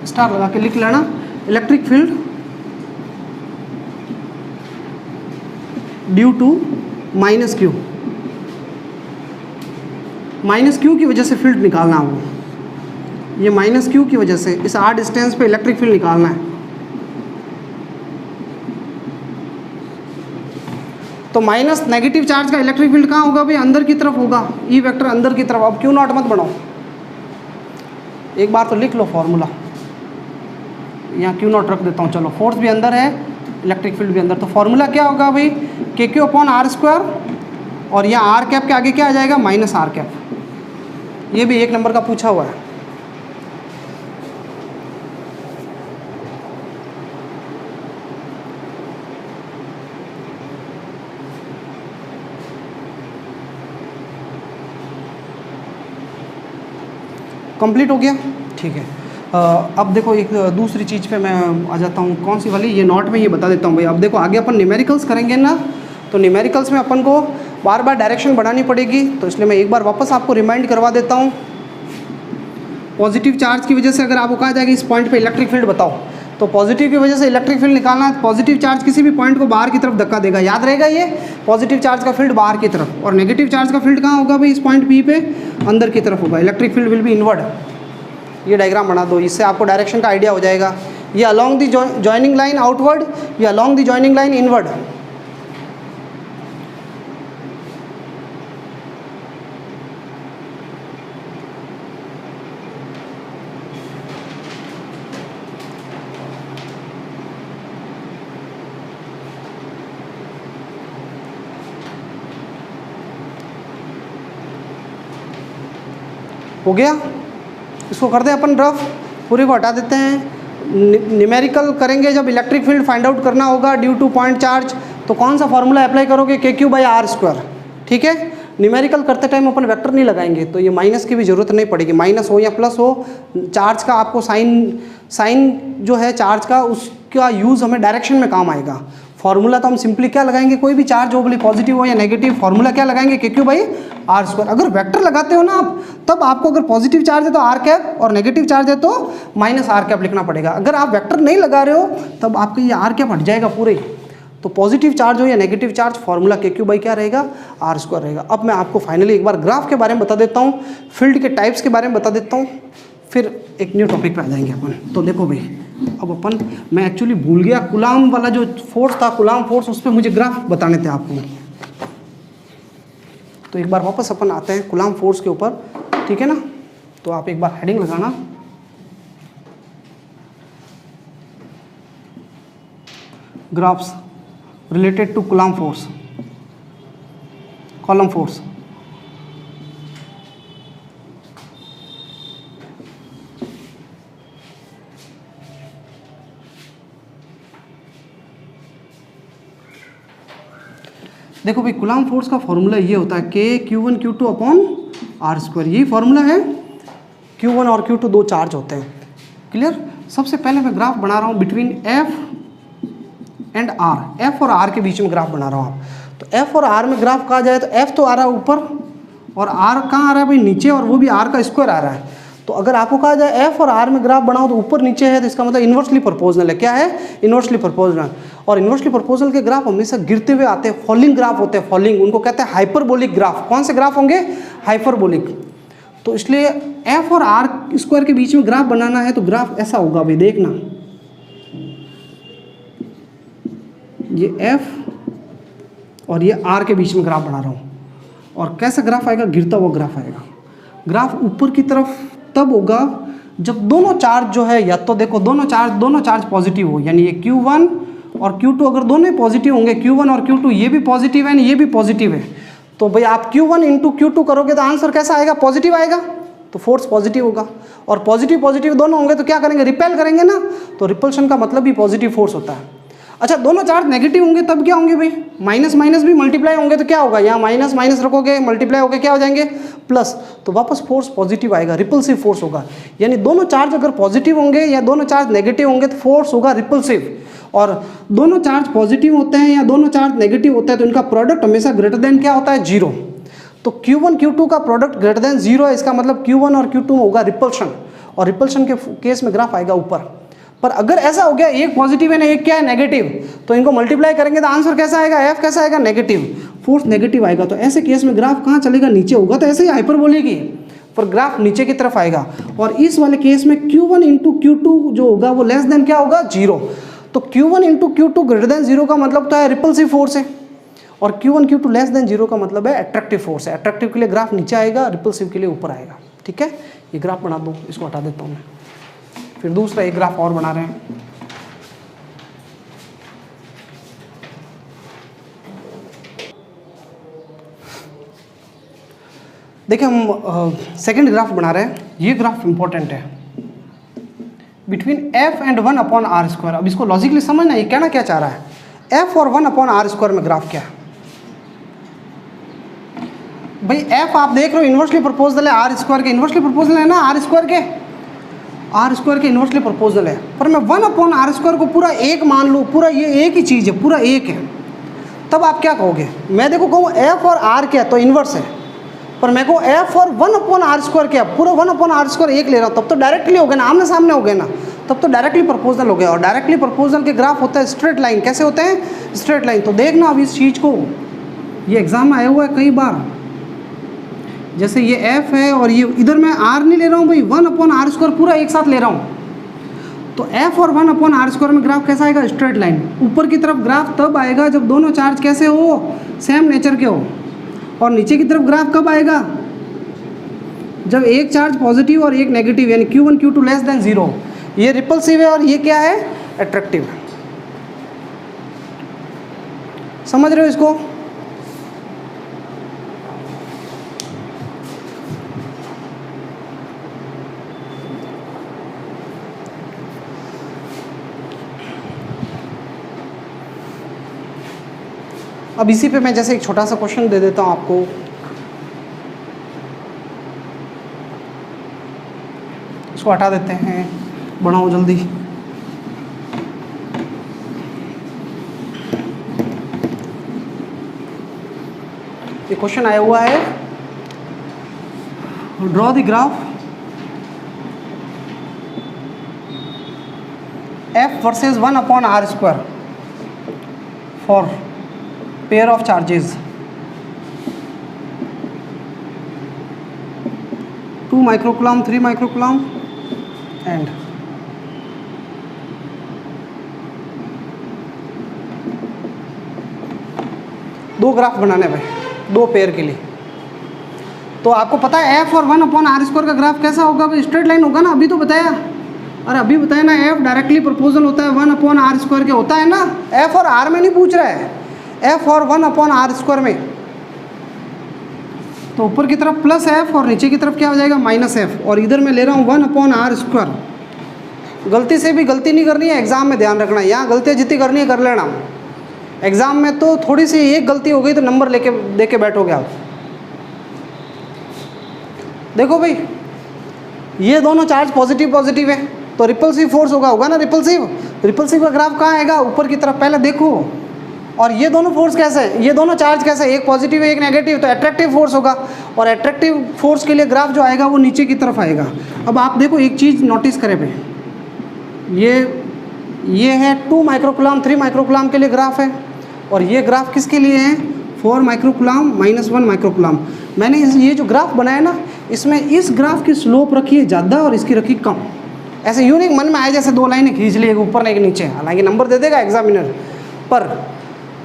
स्टार लगा के लिख लेना, electric field due to minus Q. Minus Q की वजह से फील्ड निकालना हो, ये माइनस क्यू की वजह से इस आर डिस्टेंस पे इलेक्ट्रिक फील्ड निकालना है। तो माइनस नेगेटिव चार्ज का इलेक्ट्रिक फील्ड कहाँ होगा भाई, अंदर की तरफ होगा, ई वेक्टर अंदर की तरफ। अब क्यू नॉट मत बनाओ, एक बार तो लिख लो फॉर्मूला। यहाँ क्यू नॉट रख देता हूँ, चलो। फोर्स भी अंदर है, इलेक्ट्रिक फील्ड भी अंदर, तो फॉर्मूला क्या होगा भाई, के क्यू अपॉन आर स्क्वायर, और यहाँ आर कैप के आगे क्या आ जाएगा, माइनस आर कैप। ये भी एक नंबर का पूछा हुआ है। कंप्लीट हो गया, ठीक है। अब देखो एक दूसरी चीज़ पे मैं आ जाता हूँ, कौन सी वाली, ये नोट में ये बता देता हूँ भाई। अब देखो आगे अपन न्यूमेरिकल्स करेंगे ना, तो न्यूमेरिकल्स में अपन को बार बार डायरेक्शन बढ़ानी पड़ेगी, तो इसलिए मैं एक बार वापस आपको रिमाइंड करवा देता हूँ। पॉजिटिव चार्ज की वजह से अगर आपको कहा जाएगा इस पॉइंट पे इलेक्ट्रिक फील्ड बताओ, तो पॉजिटिव की वजह से इलेक्ट्रिक फील्ड निकालना है, पॉजिटिव चार्ज किसी भी पॉइंट को बाहर की तरफ धक्का देगा, याद रहेगा ये, पॉजिटिव चार्ज का फील्ड बाहर की तरफ, और नेगेटिव चार्ज का फील्ड कहाँ होगा भाई, इस पॉइंट पी पे अंदर की तरफ होगा, electric field will be inward. ये डायग्राम बना दो, इससे आपको डायरेक्शन का आइडिया हो जाएगा। ये along the joining line outward, ये along the joining line inward. हो गया, इसको कर दे अपन रफ, पूरे को हटा देते हैं। न्यूमेरिकल करेंगे जब इलेक्ट्रिक फील्ड फाइंड आउट करना होगा ड्यू टू पॉइंट चार्ज, तो कौन सा फॉर्मूला अप्लाई करोगे, KQ/R²। ठीक है, न्यूमेरिकल करते टाइम अपन वेक्टर नहीं लगाएंगे, तो ये माइनस की भी जरूरत नहीं पड़ेगी, माइनस हो या प्लस हो, चार्ज का आपको साइन जो है चार्ज का, उसका यूज़ हमें डायरेक्शन में काम आएगा। फॉर्मूला तो हम सिंपली क्या लगाएंगे, कोई भी चार्ज हो, बोले पॉजिटिव हो या नेगेटिव, फॉर्मूला क्या लगाएंगे, KQ/R²। अगर वेक्टर लगाते हो ना आप, तब आपको अगर पॉजिटिव चार्ज है तो R कैप और नेगेटिव चार्ज है तो -R कैप लिखना पड़ेगा। अगर आप वेक्टर नहीं लगा रहे हो तब आपका ये R कैप हट जाएगा पूरे। तो पॉजिटिव चार्ज हो या नेगेटिव चार्ज, फॉर्मूला KQ क्या रहेगा, R² रहेगा। अब मैं आपको फाइनली एक बार ग्राफ के बारे में बता देता हूँ, फील्ड के टाइप्स के बारे में बता देता हूँ, फिर एक न्यू टॉपिक पे आ जाएंगे अपन। तो देखो भाई, अब अपन, मैं एक्चुअली भूल गया कूलाम वाला जो फोर्स था, कूलाम फोर्स, उस पर मुझे ग्राफ बताने थे आपको। तो एक बार वापस अपन आते हैं कूलाम फोर्स के ऊपर, ठीक है ना। तो आप एक बार हेडिंग लगाना, graphs related to coulomb force, coulomb force. देखो भाई, कूलाम फोर्स का फॉर्मूला ये होता है KQ1Q2/R²। यही फॉर्मूला है। Q1 और Q2 दो चार्ज होते हैं, क्लियर। सबसे पहले मैं ग्राफ बना रहा हूँ between F and R, F और R के बीच में ग्राफ बना रहा हूँ आप। तो F और R में ग्राफ कहा जाए तो F तो आ रहा है ऊपर और R कहाँ आ रहा है भाई, नीचे, और वो भी R का स्क्वायर आ रहा है। तो अगर आपको कहा जाए F और R में ग्राफ बनाओ तो ऊपर नीचे है, तो इसका मतलब इन्वर्सली प्रोपोर्शनल है। क्या है, इन्वर्सली प्रोपोर्शनल। और इन्वर्सली प्रोपोर्शनल के ग्राफ हमेशा गिरते हुए आते हैं, फॉलिंग ग्राफ होते हैं, फॉलिंग, उनको कहते हैं हाइपरबोलिक ग्राफ। कौन से ग्राफ होंगे, हाइपरबोलिक। तो इसलिए F और R स्क्वायर के बीच में ग्राफ बनाना है तो ग्राफ ऐसा होगा भाई, देखना, ये F और ये R के बीच में ग्राफ बना रहा हूँ। और कैसा ग्राफ आएगा, गिरता हुआ ग्राफ आएगा। ग्राफ ऊपर की तरफ तब होगा जब दोनों चार्ज जो है, या तो देखो दोनों चार्ज पॉजिटिव हो, यानी ये Q1 और Q2 अगर दोनों पॉजिटिव होंगे, Q1 और Q2 ये भी पॉजिटिव है, ये भी पॉजिटिव है, तो भाई आप Q1 × Q2 करोगे तो आंसर कैसा आएगा, पॉजिटिव आएगा। तो फोर्स पॉजिटिव होगा। और पॉजिटिव दोनों होंगे तो क्या करेंगे, रिपेल करेंगे ना। तो रिपल्शन का मतलब भी पॉजिटिव फोर्स होता है। अच्छा, दोनों चार्ज नेगेटिव होंगे तब क्या होंगे भाई, माइनस माइनस भी मल्टीप्लाई होंगे तो क्या होगा, यहाँ माइनस माइनस रखोगे, मल्टीप्लाई होकर क्या हो जाएंगे, प्लस। तो वापस फोर्स पॉजिटिव आएगा, रिपल्सिव फोर्स होगा। यानी दोनों चार्ज अगर पॉजिटिव होंगे या दोनों चार्ज नेगेटिव होंगे तो फोर्स होगा रिपल्सिव। और दोनों चार्ज पॉजिटिव होते हैं या दोनों चार्ज नेगेटिव होते हैं तो इनका प्रोडक्ट हमेशा ग्रेटर देन क्या होता है, 0। तो Q1 Q2 का प्रोडक्ट ग्रेटर देन 0 है, इसका मतलब Q1 और Q2 में होगा रिपल्शन, और रिपल्शन के केस में ग्राफ आएगा ऊपर। पर अगर ऐसा हो गया, एक पॉजिटिव है ना एक क्या है, नेगेटिव, तो इनको मल्टीप्लाई करेंगे तो आंसर कैसा आएगा, F कैसा आएगा, नेगेटिव, फोर्स नेगेटिव आएगा। तो ऐसे केस में ग्राफ कहाँ चलेगा, नीचे होगा। तो ऐसे ही हाइपरबोलिक ही, पर ग्राफ नीचे की तरफ आएगा। और इस वाले केस में Q1 × Q2 जो होगा वो लेस देन क्या होगा, 0। तो Q1 × Q2 ग्रेटर देन 0 का मतलब तो है रिपल्सिव फोर्स है, और Q1 Q2 लेस देन 0 का मतलब है अट्रैक्टिव फोर्स है। अट्रैक्टिव के लिए ग्राफ नीचे आएगा, रिपल्सिव के लिए ऊपर आएगा। ठीक है, ये ग्राफ बना दो, इसको हटा देता हूँ मैं। फिर दूसरा एक ग्राफ और बना रहे हैं। देखिए, हम सेकंड ग्राफ बना रहे हैं। ये ग्राफ इंपॉर्टेंट है, बिटवीन F एंड 1/R²। अब इसको लॉजिकली समझना, ये कहना क्या चाह रहा है, F और 1/R² में ग्राफ क्या है भाई। F आप देख रहे हो इन्वर्सली प्रोपोर्शनल है R² के, इन्वर्सली प्रोपोर्शनल है ना R² के, R² के इन्वर्सली प्रोपोर्शनल है। पर मैं 1/R² को पूरा एक मान लूँ, पूरा ये एक ही चीज़ है, पूरा एक है, तब आप क्या कहोगे। मैं देखो कहूँ F और R क्या है तो इन्वर्स है, पर मैं को F और 1/R² क्या, पूरा 1/R² एक ले रहा हूँ, तब तो डायरेक्टली हो गया ना, आमने सामने हो गए ना। तब तो डायरेक्टली प्रोपोर्शनल हो गया। और डायरेक्टली प्रोपोर्शनल के ग्राफ होता है स्ट्रेट लाइन। कैसे होते हैं? Straight line. तो देखना अब इस चीज़ को, ये एग्जाम में आया हुआ है कई बार। जैसे ये f है और ये इधर मैं r नहीं ले रहा हूँ भाई, 1/r² पूरा एक साथ ले रहा हूँ। तो f और 1/r² में ग्राफ कैसा आएगा? Straight line. ऊपर की तरफ ग्राफ तब आएगा जब दोनों चार्ज कैसे हो? सेम नेचर के हो। और नीचे की तरफ ग्राफ कब आएगा? जब एक चार्ज पॉजिटिव और एक नेगेटिव, यानी Q1 Q2 लेस देन 0। ये रिपल्सिव है और ये क्या है? अट्रैक्टिव। समझ रहे हो इसको? अब इसी पे मैं जैसे एक छोटा सा क्वेश्चन दे देता हूँ आपको। इसको हटा देते हैं, बढ़ाओ जल्दी। ये क्वेश्चन आया हुआ है, draw the graph f versus 1/r² for pair of charges 2 microcoulomb 3 microcoulomb and दो ग्राफ बनाने भाई, दो पेयर के लिए। तो आपको पता है f और 1/r² का ग्राफ कैसा होगा भाई? स्ट्रेट लाइन होगा ना। अभी तो बताया, अरे अभी बताया ना, f डायरेक्टली प्रोपोर्शनल होता है 1/r² के, होता है ना। f और r में नहीं पूछ रहा है, f और 1/r² में। तो ऊपर की तरफ प्लस f और नीचे की तरफ क्या हो जाएगा? Minus f। और इधर मैं ले रहा हूँ 1/r²। गलती से भी गलती नहीं करनी है, एग्जाम में ध्यान रखना। यहाँ गलतियाँ जितनी करनी है कर लेना। एग्जाम में तो थोड़ी सी एक गलती हो गई तो नंबर लेके दे के बैठोगे आप। देखो भाई, ये दोनों चार्ज पॉजिटिव पॉजिटिव है तो रिपल्सिव फोर्स होगा ना। रिपल्सिव का ग्राफ कहाँ आएगा? ऊपर की तरफ। पहले देखो, और ये दोनों फोर्स कैसे है? ये दोनों चार्ज कैसे है? एक पॉजिटिव है एक नेगेटिव, तो अट्रैक्टिव फोर्स होगा। और अट्रैक्टिव फोर्स के लिए ग्राफ जो आएगा वो नीचे की तरफ आएगा। अब आप देखो एक चीज़ नोटिस करें भाई, ये है 2 माइक्रोकुलम 3 माइक्रोकुलम के लिए ग्राफ है, और ये ग्राफ किसके लिए है? 4 माइक्रोकुलम -1 माइक्रोकुलम। मैंने ये जो ग्राफ बनाया ना, इसमें इस ग्राफ की स्लोप रखी है ज़्यादा और इसकी रखी कम। ऐसे यूँ नहीं मन में आए जैसे दो लाइनें खींच ली, एक ऊपर ना एक नीचे। हालांकि नंबर दे देगा एग्जामिनर, पर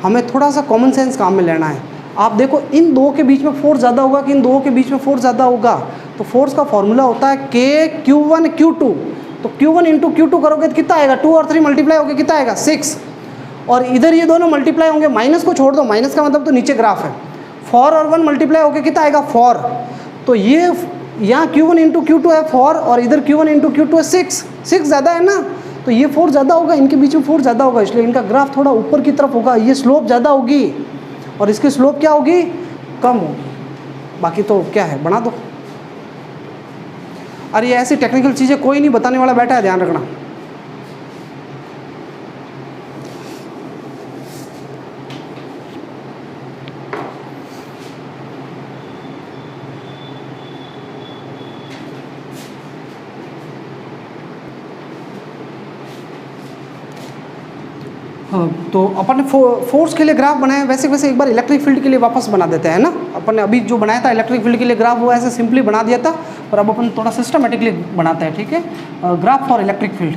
हमें थोड़ा सा कॉमन सेंस काम में लेना है। आप देखो, इन दो के बीच में फोर्स ज़्यादा होगा कि इन दो के बीच में फोर्स ज़्यादा होगा? तो फोर्स का फॉर्मूला होता है K Q1 तो Q1 × Q2 करोगे तो कितना आएगा? 2 और 3 मल्टीप्लाई होकर कितना आएगा? 6। और इधर ये दोनों मल्टीप्लाई होंगे, माइनस को छोड़ दो, माइनस का मतलब तो नीचे ग्राफ है। 4 और 1 मल्टीप्लाई होकर कितना आएगा? 4। तो ये यहाँ Q1 × Q2 है 4 और इधर Q1 × Q2 है 6 ज़्यादा है ना। तो ये फोर्स ज़्यादा होगा, इनके बीच में फोर्स ज़्यादा होगा, इसलिए इनका ग्राफ थोड़ा ऊपर की तरफ होगा। ये स्लोप ज़्यादा होगी और इसकी स्लोप क्या होगी? कम होगी। बाकी तो क्या है, बना दो। अरे ये ऐसी टेक्निकल चीज़ें कोई नहीं बताने वाला बैठा है, ध्यान रखना। तो अपन ने फोर्स के लिए ग्राफ बनाया, वैसे वैसे एक बार इलेक्ट्रिक फील्ड के लिए वापस बना देते हैं ना। अपन ने अभी जो बनाया था इलेक्ट्रिक फील्ड के लिए ग्राफ, वो ऐसे सिंपली बना दिया था, पर अब अपन थोड़ा सिस्टमेटिकली बनाते हैं, ठीक है। Graph for electric field.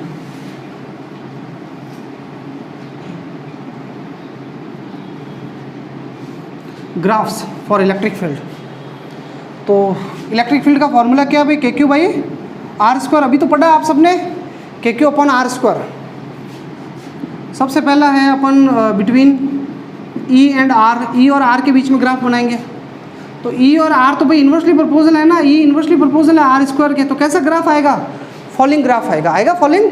Graphs for electric field. तो इलेक्ट्रिक फील्ड का फॉर्मूला क्या है भाई? KQ/r²। अभी तो पढ़ा आप सबने, KQ/r²। सबसे पहला है अपन between E and R, E और R के बीच में ग्राफ बनाएंगे। तो E और R तो भाई इन्वर्सली प्रोपोर्शनल है ना, E इन्वर्सली प्रोपोर्शनल है R² के, तो कैसा ग्राफ आएगा? फॉलिंग ग्राफ आएगा फॉलिंग।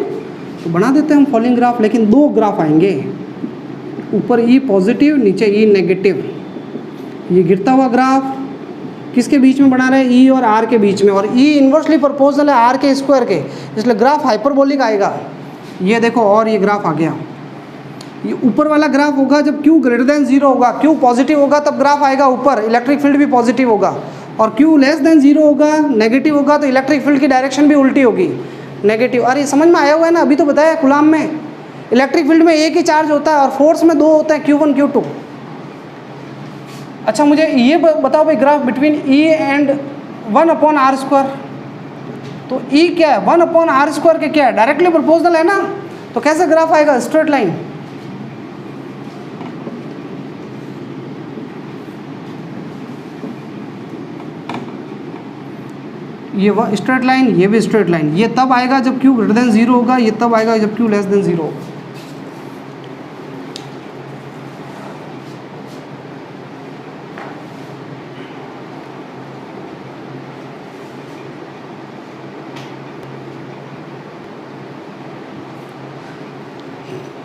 तो बना देते हैं हम फॉलिंग ग्राफ, लेकिन दो ग्राफ आएंगे, ऊपर E पॉजिटिव नीचे E नेगेटिव। ये गिरता हुआ ग्राफ किसके बीच में बना रहे हैं? E और R के बीच में, और E इन्वर्सली प्रोपोर्शनल है R के स्क्वायर के, इसलिए ग्राफ हाइपरबोलिक आएगा। ये देखो, और ये ग्राफ आ गया। ये ऊपर वाला ग्राफ होगा जब Q > 0 होगा, Q पॉजिटिव होगा तब ग्राफ आएगा ऊपर, इलेक्ट्रिक फील्ड भी पॉजिटिव होगा। और Q <0 होगा, नेगेटिव होगा, तो इलेक्ट्रिक फील्ड की डायरेक्शन भी उल्टी होगी। नेगेटिव। अरे समझ में आया हुआ है ना, अभी तो बताया कूलाम में इलेक्ट्रिक फील्ड में एक ही चार्ज होता है और फोर्स में दो होते हैं, Q1 Q2। अच्छा मुझे ये बताओ भाई, graph between E and 1/r²। तो E क्या है, 1/r² के क्या है, डायरेक्टली प्रोपोर्शनल है ना, तो कैसे ग्राफ आएगा, स्ट्रेट लाइन। ये स्ट्रेट लाइन, ये भी स्ट्रेट लाइन। ये तब आएगा जब Q ग्रेटर देन 0 होगा, ये तब आएगा जब Q लेस देन 0 होगा।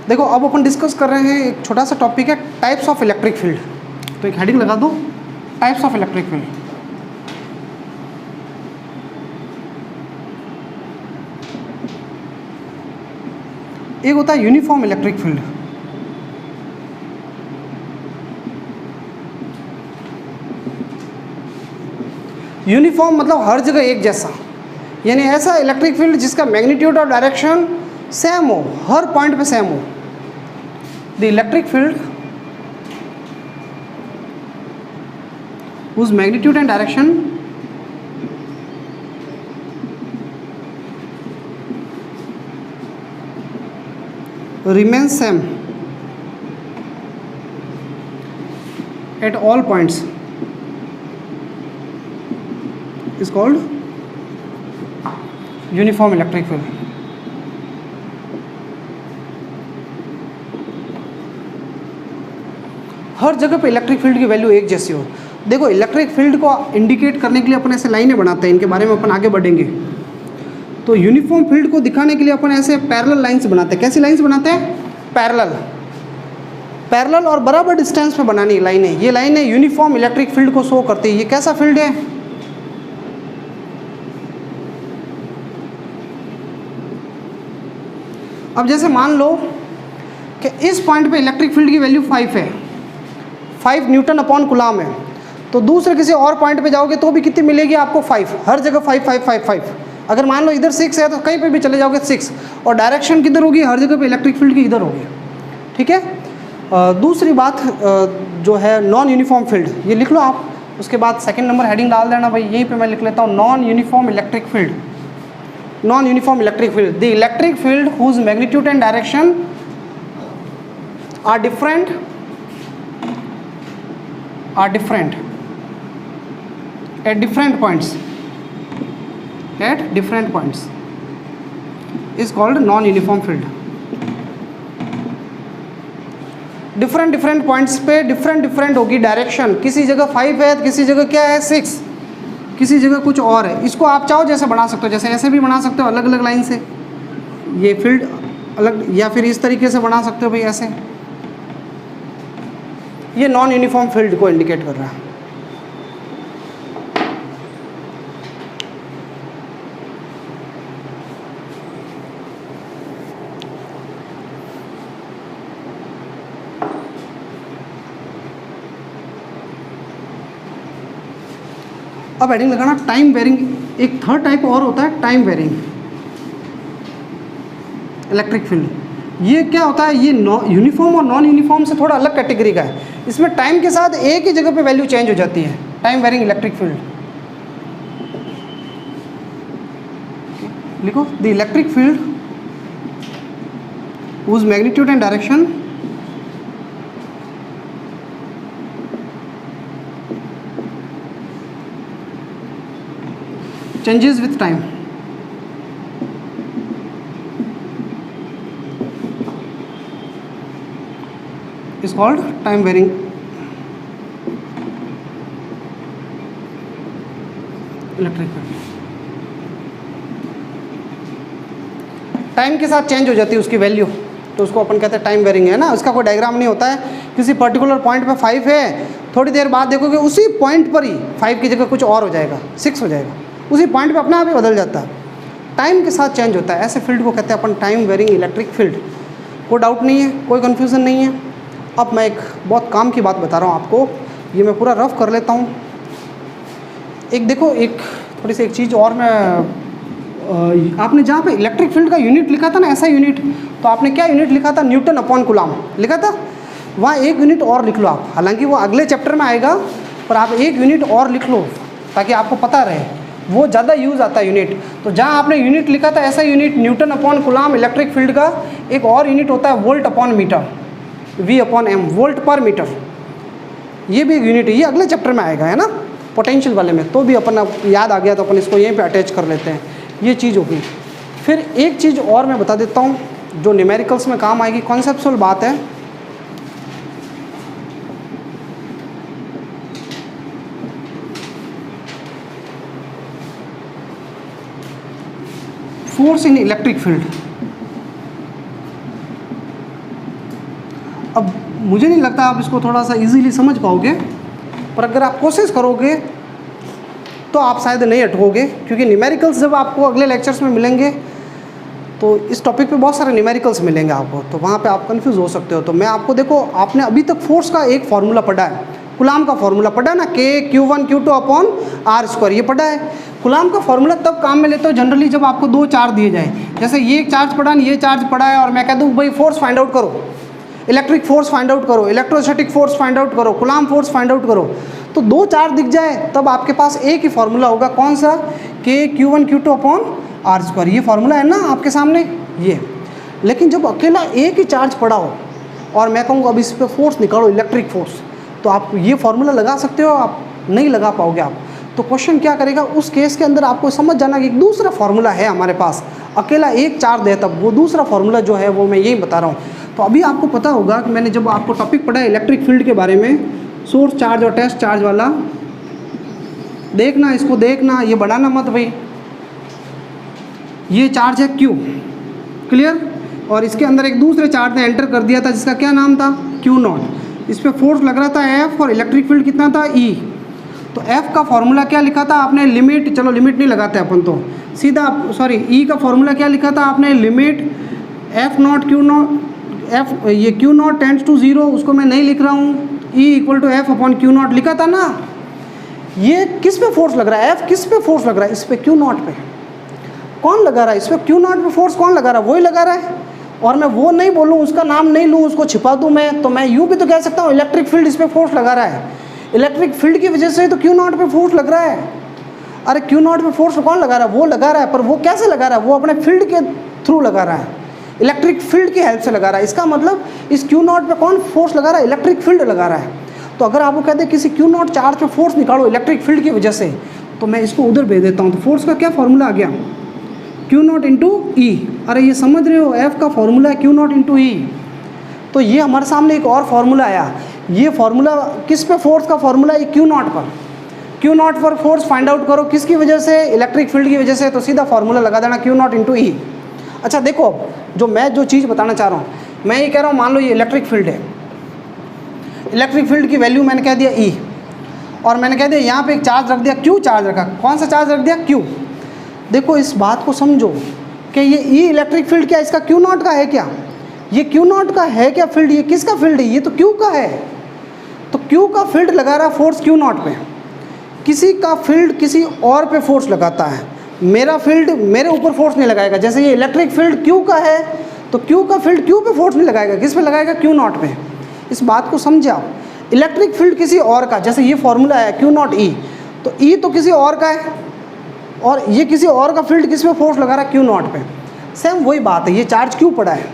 देखो अब अपन डिस्कस कर रहे हैं, एक छोटा सा टॉपिक है टाइप्स ऑफ इलेक्ट्रिक फील्ड। तो एक हेडिंग लगा दो, टाइप्स ऑफ इलेक्ट्रिक फील्ड। एक होता है यूनिफॉर्म इलेक्ट्रिक फील्ड। यूनिफॉर्म मतलब हर जगह एक जैसा, यानी ऐसा इलेक्ट्रिक फील्ड जिसका मैग्नीट्यूड और डायरेक्शन सेम हो, हर पॉइंट पे सेम हो। The electric field whose magnitude and direction remains same at all points is called uniform electric field. हर जगह पे इलेक्ट्रिक फील्ड की वैल्यू एक जैसी हो। देखो इलेक्ट्रिक फील्ड को इंडिकेट करने के लिए अपन ऐसे लाइनें बनाते हैं, इनके बारे में अपन आगे बढ़ेंगे। तो यूनिफॉर्म फील्ड को दिखाने के लिए अपन ऐसे पैरेलल लाइंस बनाते हैं। कैसी लाइंस बनाते हैं, पैरेलल और बराबर डिस्टेंस पे बनानी लाइनें। ये लाइनें यूनिफॉर्म इलेक्ट्रिक फील्ड को शो करती है। ये कैसा फील्ड है, अब जैसे मान लो कि इस पॉइंट पे इलेक्ट्रिक फील्ड की वैल्यू 5 है, 5 न्यूटन अपॉन कूलाम है। तो दूसरे किसी और पॉइंट पे जाओगे तो भी कितनी मिलेगी आपको, 5। हर जगह 5 5 5 5। अगर मान लो इधर 6 है तो कहीं पे भी चले जाओगे 6। और डायरेक्शन किधर होगी, हर जगह पे इलेक्ट्रिक फील्ड की इधर होगी। ठीक है। दूसरी बात जो है नॉन यूनिफॉर्म फील्ड, ये लिख लो आप। उसके बाद सेकंड नंबर हेडिंग डाल देना भाई, यहीं पे मैं लिख लेता हूँ non uniform electric field. Non uniform electric field, the electric field whose magnitude and direction are different at different points is called non uniform field. Different points पे डिफरेंट होगी डायरेक्शन। किसी जगह 5 है, किसी जगह क्या है 6, किसी जगह कुछ और है। इसको आप चाहो जैसे बना सकते हो, जैसे ऐसे भी बना सकते हो अलग अलग लाइन से, ये फील्ड अलग, या फिर इस तरीके से बना सकते हो भाई ऐसे। ये नॉन यूनिफॉर्म फील्ड को इंडिकेट कर रहा है। अब हेडिंग लगाना टाइम वेरिंग। एक थर्ड टाइप और होता है टाइम वेरिंग इलेक्ट्रिक फील्ड। ये क्या होता है, ये यूनिफॉर्म और नॉन यूनिफॉर्म से थोड़ा अलग कैटेगरी का है। इसमें टाइम के साथ एक ही जगह पे वैल्यू चेंज हो जाती है। टाइम वेरिंग इलेक्ट्रिक फील्ड लिखो, the electric field whose magnitude and direction changes with time is called time varying electric field. Time के साथ चेंज हो जाती है उसकी वैल्यू, तो उसको अपन कहते हैं टाइम वेरिंग, है ना। उसका कोई डायग्राम नहीं होता है। किसी पर्टिकुलर पॉइंट पे 5 है, थोड़ी देर बाद देखोगे उसी पॉइंट पर ही 5 की जगह कुछ और हो जाएगा, 6 हो जाएगा। उसी पॉइंट पे अपने आप ही बदल जाता है, टाइम के साथ चेंज होता है। ऐसे फील्ड को कहते हैं अपन टाइम वेरिंग इलेक्ट्रिक फील्ड। कोई डाउट नहीं है, कोई कन्फ्यूज़न नहीं है। अब मैं एक बहुत काम की बात बता रहा हूँ आपको, ये मैं पूरा रफ कर लेता हूँ। एक देखो, एक थोड़ी सी एक चीज़ और मैं आपने जहाँ पे इलेक्ट्रिक फील्ड का यूनिट लिखा था ना, ऐसा यूनिट, तो आपने क्या यूनिट लिखा था, न्यूटन अपॉन कूलम लिखा था। वहाँ एक यूनिट और लिख लो आप, हालांकि वो अगले चैप्टर में आएगा, पर आप एक यूनिट और लिख लो ताकि आपको पता रहे, वो ज़्यादा यूज़ आता है यूनिट। तो जहाँ आपने यूनिट लिखा था ऐसा unit newton upon coulomb electric field का, एक और यूनिट होता है volt upon metre, V/m, volt पर मीटर, ये भी एक यूनिट है, ये अगले चैप्टर में आएगा, है ना, पोटेंशियल वाले में। तो भी अपन याद आ गया तो अपन इसको यहीं पे अटैच कर लेते हैं, ये चीज़ होगी। फिर एक चीज़ और मैं बता देता हूँ जो न्यूमेरिकल्स में काम आएगी, कॉन्सेप्चुअल बात है। Force in electric field. अब मुझे नहीं लगता आप इसको थोड़ा सा इजीली समझ पाओगे, पर अगर आप कोशिश करोगे तो आप शायद नहीं अटकोगे, क्योंकि न्यूमेरिकल्स जब आपको अगले लेक्चर्स में मिलेंगे तो इस टॉपिक पे बहुत सारे न्यूमेरिकल्स मिलेंगे आपको, तो वहाँ पे आप कंफ्यूज हो सकते हो। तो मैं आपको, देखो आपने अभी तक फोर्स का एक फार्मूला पढ़ा है, कूलम का फार्मूला पढ़ा है ना, K/Q1 Q2 अपॉन R², ये पढ़ा है। कूलम का फार्मूला तब काम में लेते हो जनरली जब आपको दो चार्ज दिए जाए, जैसे ये एक चार्ज पड़ा है, ये चार्ज पड़ा है, और मैं कह दूँ भाई फोर्स फाइंड आउट करो, इलेक्ट्रिक फोर्स फाइंड आउट करो, इलेक्ट्रोस्टैटिक फोर्स फाइंड आउट करो, कूलम फोर्स फाइंड आउट करो, तो दो चार्ज दिख जाए तब आपके पास एक ही फार्मूला होगा, कौन सा, K/Q1 Q2 अपॉन R², ये फार्मूला है ना आपके सामने ये। लेकिन जब अकेला एक ही चार्ज पड़ा हो और मैं कहूँगा अब इस पर फोर्स निकालो, इलेक्ट्रिक फोर्स, तो आप ये फार्मूला लगा सकते हो, आप नहीं लगा पाओगे आप। तो क्वेश्चन क्या करेगा, उस केस के अंदर आपको समझ जाना कि एक दूसरा फार्मूला है हमारे पास, अकेला एक चार्ज है तब, वो दूसरा फार्मूला जो है वो मैं यही बता रहा हूँ। तो अभी आपको पता होगा कि मैंने जब आपको टॉपिक पढ़ा है इलेक्ट्रिक फील्ड के बारे में, सोर्स चार्ज और टेस्ट चार्ज वाला, देखना इसको, देखना, ये बढ़ाना मत भाई। ये चार्ज है Q, क्लियर, और इसके अंदर एक दूसरे चार्ज ने एंटर कर दिया था जिसका क्या नाम था, Q0। इस पर फोर्स लग रहा था F और इलेक्ट्रिक फील्ड कितना था, E। तो F का फॉर्मूला क्या लिखा था आपने, लिमिट, चलो लिमिट नहीं लगाते अपन तो सीधा, सॉरी, E का फॉर्मूला क्या लिखा था आपने, लिमिट F0 Q0, F ये Q0 टेंड्स टू 0, उसको मैं नहीं लिख रहा हूँ, E = F अपॉन Q0 लिखा था ना। ये किस पे फोर्स लग रहा है, F किस पे फोर्स लग रहा है, इस पे Q0 पे। कौन लगा रहा है इस पे, Q0 पे फोर्स कौन लगा रहा है, वही लगा रहा है। और मैं वो नहीं बोलूँ, उसका नाम नहीं लूँ, उसको छिपा दूँ मैं, तो मैं यूँ भी तो कह सकता हूँ इलेक्ट्रिक फील्ड इस पर फोर्स लगा रहा है, इलेक्ट्रिक फील्ड की वजह से तो Q0 पे फोर्स लग रहा है। अरे Q0 पे फोर्स कौन लगा रहा है, वो लगा रहा है, पर वो कैसे लगा रहा है, वो अपने फील्ड के थ्रू लगा रहा है, इलेक्ट्रिक फील्ड की हेल्प से लगा रहा है। इसका मतलब इस Q0 पे कौन फोर्स लगा रहा है, इलेक्ट्रिक फील्ड लगा रहा है। तो अगर आपको कहते हैं किसी Q0 चार्ज पे फोर्स निकालो इलेक्ट्रिक फील्ड की वजह से, तो मैं इसको उधर भेज देता हूँ। तो फोर्स का क्या फॉर्मूला आ गया, Q0 × E। अरे ये समझ रहे हो, F का फॉर्मूला है Q0 × E। तो ये हमारे सामने एक और फार्मूला आया, ये फार्मूला किस पे फोर्स का फार्मूला है, Q0 पर। Q0 पर फोर्स फाइंड आउट करो किसकी वजह से, इलेक्ट्रिक फील्ड की वजह से, तो सीधा फार्मूला लगा देना Q0 × E। अच्छा देखो, जो चीज़ बताना चाह रहा हूँ, मैं ये कह रहा हूँ, मान लो ये इलेक्ट्रिक फील्ड है, इलेक्ट्रिक फील्ड की वैल्यू मैंने कह दिया E, और मैंने कह दिया यहाँ पे एक चार्ज रख दिया, Q चार्ज रखा, कौन सा चार्ज रख दिया, Q। देखो इस बात को समझो कि ये E इलेक्ट्रिक फील्ड क्या इसका Q0 का है क्या, ये Q0 का है क्या फील्ड, ये किसका फील्ड है, ये तो Q का है। तो Q का फील्ड लगा रहा है फोर्स Q0 पे, किसी का फील्ड किसी और पे फोर्स लगाता है, मेरा फील्ड मेरे ऊपर फोर्स नहीं लगाएगा। जैसे ये इलेक्ट्रिक फील्ड Q का है, तो Q का फील्ड Q पे फोर्स नहीं लगाएगा, किस पे लगाएगा, Q0 पे। इस बात को समझे आप, इलेक्ट्रिक फील्ड किसी और का, जैसे ये फॉर्मूला है Q0 E, तो E तो किसी और का है, और ये किसी और का फील्ड किस पे फोर्स लगा रहा है, Q0 पे। सेम वही बात है, ये चार्ज Q पड़ा है,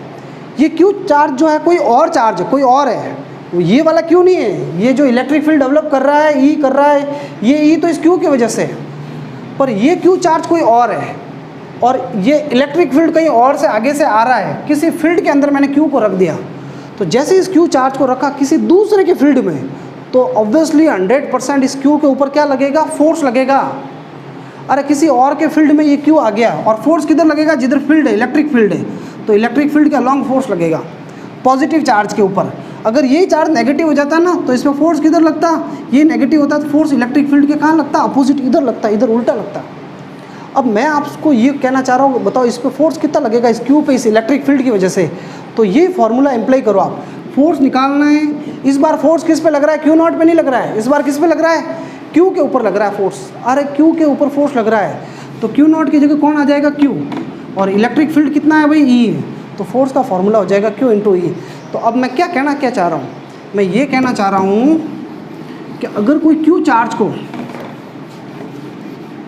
ये Q चार्ज जो है कोई और चार्ज है, कोई और है, ये वाला Q नहीं है। ये जो इलेक्ट्रिक फील्ड डेवलप कर रहा है, E कर रहा है, ये E तो इस Q की वजह से है, पर ये Q चार्ज कोई और है, और ये इलेक्ट्रिक फील्ड कहीं और से आगे से आ रहा है, किसी फील्ड के अंदर मैंने Q को रख दिया। तो जैसे इस Q चार्ज को रखा किसी दूसरे के फील्ड में, तो ऑब्वियसली 100% इस Q के ऊपर क्या लगेगा, फोर्स लगेगा। अरे किसी और के फील्ड में ये Q आ गया, और फोर्स किधर लगेगा, जिधर फील्ड है, इलेक्ट्रिक फील्ड है, तो इलेक्ट्रिक फील्ड के अलॉन्ग फोर्स लगेगा पॉजिटिव चार्ज के ऊपर। अगर ये चार्ज नेगेटिव हो जाता ना, तो इसमें फोर्स किधर लगता, ये नेगेटिव होता तो फोर्स इलेक्ट्रिक फील्ड के कहाँ लगता, अपोजिट इधर लगता, इधर उल्टा लगता। अब मैं आपको ये कहना चाह रहा हूँ, बताओ इस पर फोर्स कितना लगेगा, इस Q पे, इस इलेक्ट्रिक फील्ड की वजह से। तो ये फॉर्मूला अप्लाई करो आप, फोर्स निकालना है। इस बार फोर्स किस पे लग रहा है, Q0 पे नहीं लग रहा है, इस बार किस पे लग रहा है, Q के ऊपर लग रहा है फोर्स। अरे Q के ऊपर फोर्स लग रहा है, तो क्यू नॉट की जगह कौन आ जाएगा, क्यू, और इलेक्ट्रिक फील्ड कितना है भाई, ई है, तो फोर्स का फॉर्मूला हो जाएगा क्यू इंटू ई। तो अब मैं क्या चाह रहा हूँ, मैं ये कहना चाह रहा हूँ कि अगर कोई क्यू चार्ज को,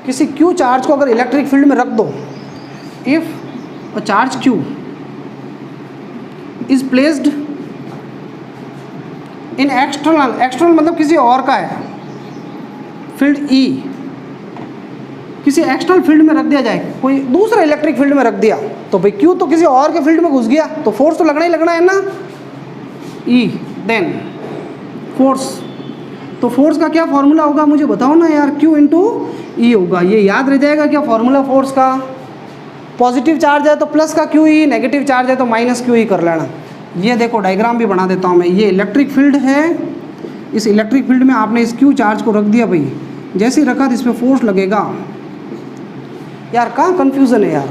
किसी क्यू चार्ज को अगर इलेक्ट्रिक फील्ड में रख दो, if a charge Q is placed in external, external मतलब किसी और का है फील्ड ई, किसी एक्सटर्नल फील्ड में रख दिया जाए, कोई दूसरा इलेक्ट्रिक फील्ड में रख दिया, तो भाई क्यू तो किसी और के फील्ड में घुस गया, तो फोर्स तो लगना ही लगना है ना, ई, देन फोर्स। तो फोर्स का क्या फॉर्मूला होगा मुझे बताओ ना यार, क्यू इंटू ई होगा। ये याद रह जाएगा क्या फॉर्मूला फोर्स का, पॉजिटिव चार्ज है तो प्लस का क्यू ई, नेगेटिव चार्ज है तो माइनस क्यू ई कर लेना। ये देखो डायग्राम भी बना देता हूँ मैं, ये इलेक्ट्रिक फील्ड है, इस इलेक्ट्रिक फील्ड में आपने इस क्यू चार्ज को रख दिया भाई, जैसे ही रखा तो इस पर फोर्स लगेगा। यार कहाँ कन्फ्यूज़न है यार।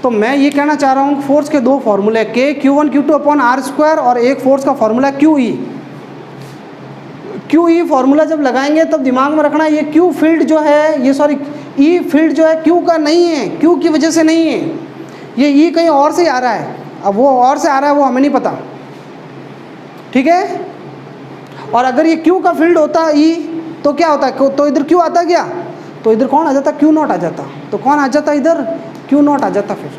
तो मैं ये कहना चाह रहा हूँ फोर्स के दो फॉर्मूले, के Q1 Q2 upon R square, और एक फोर्स का formula Q E. Q E formula जब लगाएंगे तब दिमाग में रखना ये क्यू फील्ड जो है, ये सॉरी ई फील्ड जो है क्यू का नहीं है, क्यू की वजह से नहीं है, ये ई कहीं और से आ रहा है। अब वो और से आ रहा है वो हमें नहीं पता, ठीक है। और अगर ये क्यू का फील्ड होता ई तो क्या होता है, तो इधर क्यू आता क्या, तो इधर कौन आ जाता, क्यू नॉट आ जाता। तो कौन आ जाता इधर, क्यू नॉट आ जाता। फिर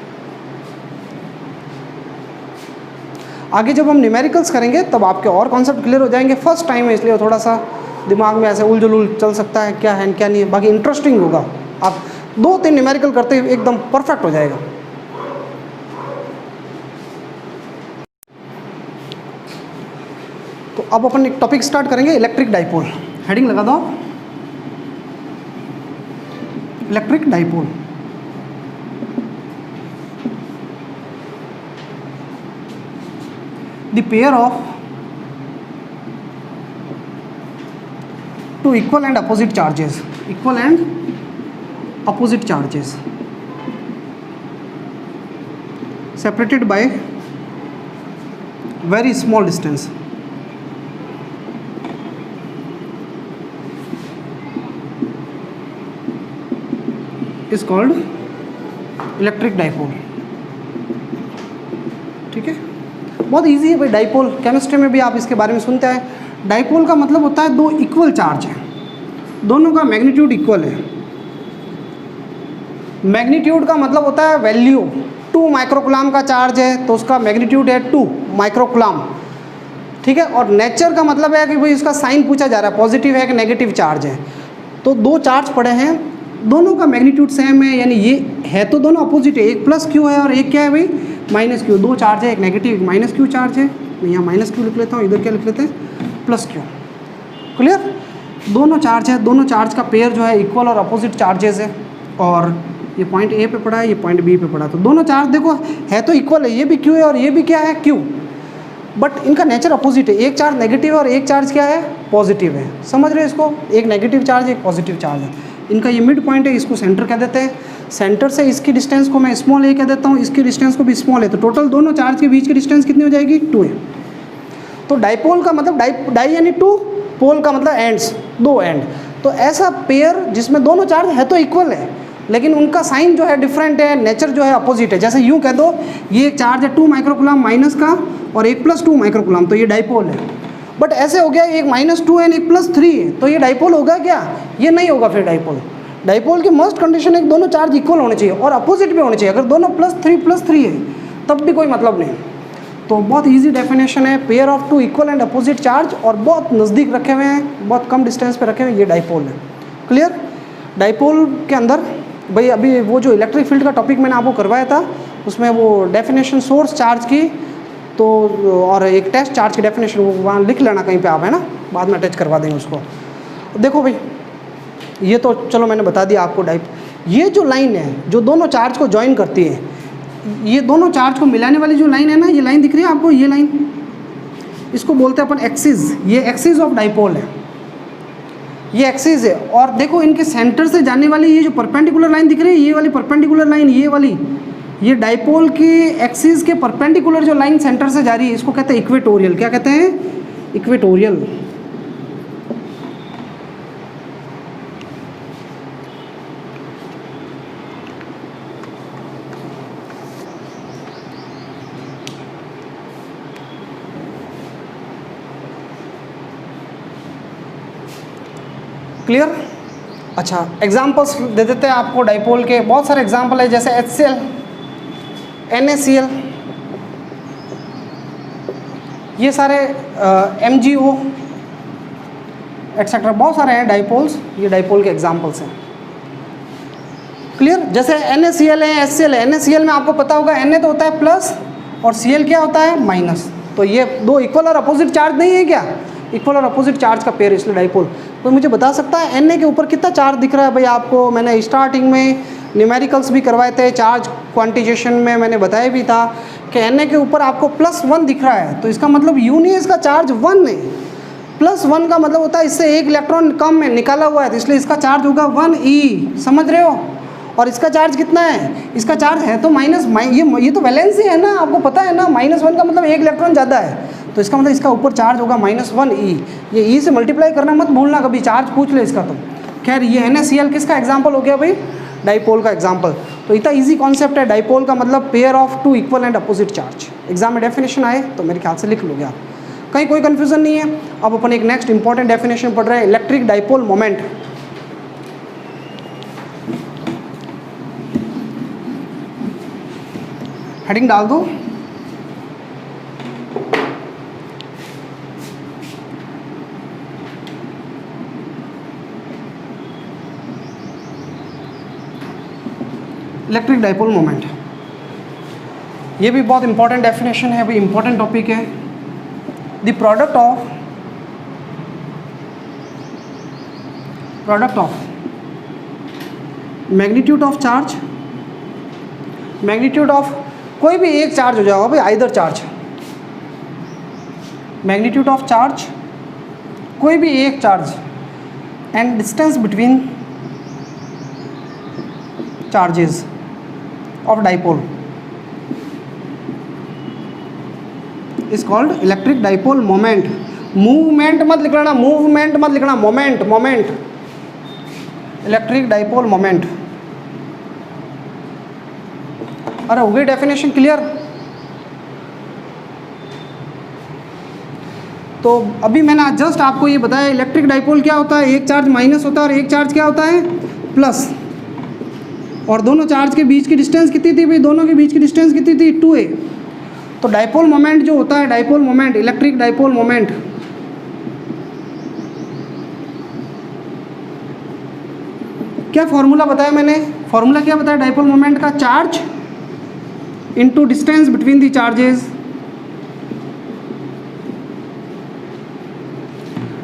आगे जब हम न्यूमेरिकल्स करेंगे तब आपके और कॉन्सेप्ट क्लियर हो जाएंगे। फर्स्ट टाइम है इसलिए थोड़ा सा दिमाग में ऐसे उलझुल चल सकता है, क्या है क्या नहीं है, बाकी इंटरेस्टिंग होगा। आप 2-3 न्यूमेरिकल करते ही एकदम परफेक्ट हो जाएगा। तो अब अपन एक टॉपिक स्टार्ट करेंगे, इलेक्ट्रिक डाइपोल। हेडिंग लगा दो, electric dipole. The pair of two equal and opposite charges, equal and opposite charges separated by very small distance is called electric dipole। ठीक है, बहुत इजी है भाई डाइपोल। केमिस्ट्री में भी आप इसके बारे में सुनते हैं। डाइपोल का मतलब होता है दो इक्वल चार्ज हैं, दोनों का मैग्नीट्यूड इक्वल है। मैग्नीट्यूड का मतलब होता है वैल्यू। 2 माइक्रोकुलाम का चार्ज है तो उसका मैग्नीट्यूड है 2 माइक्रोकुलाम, ठीक है। और नेचर का मतलब है कि भाई इसका साइन पूछा जा रहा है, पॉजिटिव है कि नेगेटिव चार्ज है। तो दो चार्ज पड़े हैं, दोनों का मैग्नीट्यूड सेम है, यानी ये है तो दोनों अपोजिट है, एक प्लस क्यू है और एक क्या है भाई माइनस क्यू। दो चार्ज है, एक नेगेटिव एक माइनस क्यू चार्ज है। मैं यहाँ माइनस क्यू लिख लेता हूँ, इधर क्या लिख लेते हैं प्लस क्यू। क्लियर, दोनों चार्ज है, दोनों चार्ज का पेयर जो है इक्वल और अपोजिट चार्जेस है। और ये पॉइंट ए पे पड़ा है, ये पॉइंट बी पे पड़ा है, तो दोनों चार्ज देखो है तो इक्वल है, ये भी क्यू है और ये भी क्या है क्यू, बट इनका नेचर अपोजिट है। एक चार्ज नेगेटिव है और एक चार्ज क्या है पॉजिटिव है। समझ रहे हो इसको, एक नेगेटिव चार्ज एक पॉजिटिव चार्ज है। इनका ये मिड पॉइंट है, इसको सेंटर कह देते हैं। सेंटर से इसकी डिस्टेंस को मैं स्मॉल ए कह देता हूँ, इसकी डिस्टेंस को भी स्मॉल है, तो टोटल दोनों चार्ज के बीच की डिस्टेंस कितनी हो जाएगी 2 है। तो डाइपोल का मतलब डाई यानी 2, पोल का मतलब एंड्स, 2 एंड। तो ऐसा पेयर जिसमें दोनों चार्ज है तो इक्वल है लेकिन उनका साइन जो है डिफरेंट है, नेचर जो है अपोजिट है। जैसे यूँ कह दो ये एक चार्ज है 2 माइक्रोकुलाम माइनस का और एक प्लस 2 माइक्रोकुलाम, तो ये डाइपोल है। बट ऐसे हो गया एक -2 है एक +3 है, तो ये डाइपोल होगा क्या, ये नहीं होगा फिर डाइपोल। डाइपोल की मस्ट कंडीशन है कि दोनों चार्ज इक्वल होने चाहिए और अपोजिट भी होने चाहिए। अगर दोनों +3 है तब भी कोई मतलब नहीं। तो बहुत इजी डेफिनेशन है, pair of 2 equal and opposite charge, और बहुत नज़दीक रखे हुए हैं, बहुत कम डिस्टेंस पे रखे हुए हैं, ये डाइपोल है। क्लियर। डाइपोल के अंदर भाई अभी वो जो इलेक्ट्रिक फील्ड का टॉपिक मैंने आपको करवाया था उसमें वो डेफिनेशन सोर्स चार्ज की तो और एक टेस्ट चार्ज की डेफिनेशन वो वहाँ लिख लेना कहीं पे आप, है ना, बाद में अटैच करवा देंगे उसको। देखो भाई ये तो चलो मैंने बता दिया आपको ये जो लाइन है जो दोनों चार्ज को ज्वाइन करती है, ये दोनों चार्ज को मिलाने वाली जो लाइन है ना, ये लाइन दिख रही है आपको, ये लाइन, इसको बोलते हैं अपन एक्सिस। ये एक्सिस ऑफ डाइपोल है, ये एक्सिस है। और देखो इनके सेंटर से जाने वाली ये जो परपेंडिकुलर लाइन दिख रही है, ये वाली परपेंडिकुलर लाइन, ये वाली, ये डाइपोल की एक्सिस के परपेंडिकुलर जो लाइन सेंटर से जा रही है इसको कहते हैं इक्वेटोरियल। क्या कहते हैं, इक्वेटोरियल। क्लियर? अच्छा, एग्जाम्पल्स दे देते हैं आपको डाइपोल के, बहुत सारे एग्जाम्पल है, जैसे HCl, NaCl, ये सारे MgO एक्सेट्रा बहुत सारे हैं डाइपोल्स, ये डाइपोल के एग्जाम्पल्स हैं। क्लियर? जैसे NaCl है, HCl है। NaCl में आपको पता होगा Na तो होता है प्लस और Cl क्या होता है माइनस, तो ये दो इक्वल और अपोजिट चार्ज नहीं है क्या? इक्वल और अपोजिट चार्ज का पेयर, इसलिए डाइपोल। तो मुझे बता सकता है Na के ऊपर कितना चार्ज दिख रहा है भाई आपको? मैंने स्टार्टिंग में न्यूमेरिकल्स भी करवाए थे, चार्ज क्वांटिजेशन में मैंने बताया भी था कि Na के ऊपर आपको +1 दिख रहा है, तो इसका मतलब यूं नहीं है इसका चार्ज 1 है। +1 का मतलब होता है इससे एक इलेक्ट्रॉन कम में निकाला हुआ है, तो इसलिए इसका चार्ज होगा 1e, समझ रहे हो? और इसका चार्ज कितना है? इसका चार्ज है तो ये तो वैलेंसी है ना, आपको पता है ना, -1 का मतलब एक इलेक्ट्रॉन ज़्यादा है, तो इसका मतलब इसका ऊपर चार्ज होगा -1e। ये e से मल्टीप्लाई करना मत भूलना कभी, चार्ज पूछ ले इसका। तो खैर ये NaCl किसका एग्जाम्पल हो गया भाई? डाइपोल का एग्जाम्पल। तो इतना ईजी कॉन्सेप्ट है, डाइपोल का मतलब pair of two equal and opposite charge. Exam में डेफिनेशन आए तो मेरे ख्याल से लिख लोगे आप, कहीं कोई कन्फ्यूजन नहीं है। अब अपन एक नेक्स्ट इंपॉर्टेंट डेफिनेशन पढ़ रहे हैं, इलेक्ट्रिक डाइपोल मोमेंट। हेडिंग डाल दो, इलेक्ट्रिक डाइपोल मोमेंट। ये भी बहुत इंपॉर्टेंट डेफिनेशन है भाई, इंपॉर्टेंट टॉपिक है। The product of magnitude of charge, magnitude of कोई भी एक चार्ज हो जाएगा भाई, either charge, magnitude of charge कोई भी एक charge and distance between charges of dipole is called electric dipole moment. Movement मत लिखना, मूवमेंट मत लिखना, moment, moment, electric dipole moment. अरे हो गई डेफिनेशन क्लियर? तो अभी मैंने जस्ट आपको ये बताया इलेक्ट्रिक डाइपोल क्या होता है, एक चार्ज माइनस होता है और एक चार्ज क्या होता है प्लस, और दोनों चार्ज के बीच की डिस्टेंस कितनी थी भाई? दोनों के बीच की डिस्टेंस कितनी थी? 2a। तो डाइपोल मोमेंट जो होता है, dipole moment, electric dipole moment, क्या फॉर्मूला बताया मैंने? फॉर्मूला क्या बताया डाइपोल मोमेंट का? Charge into distance between the charges.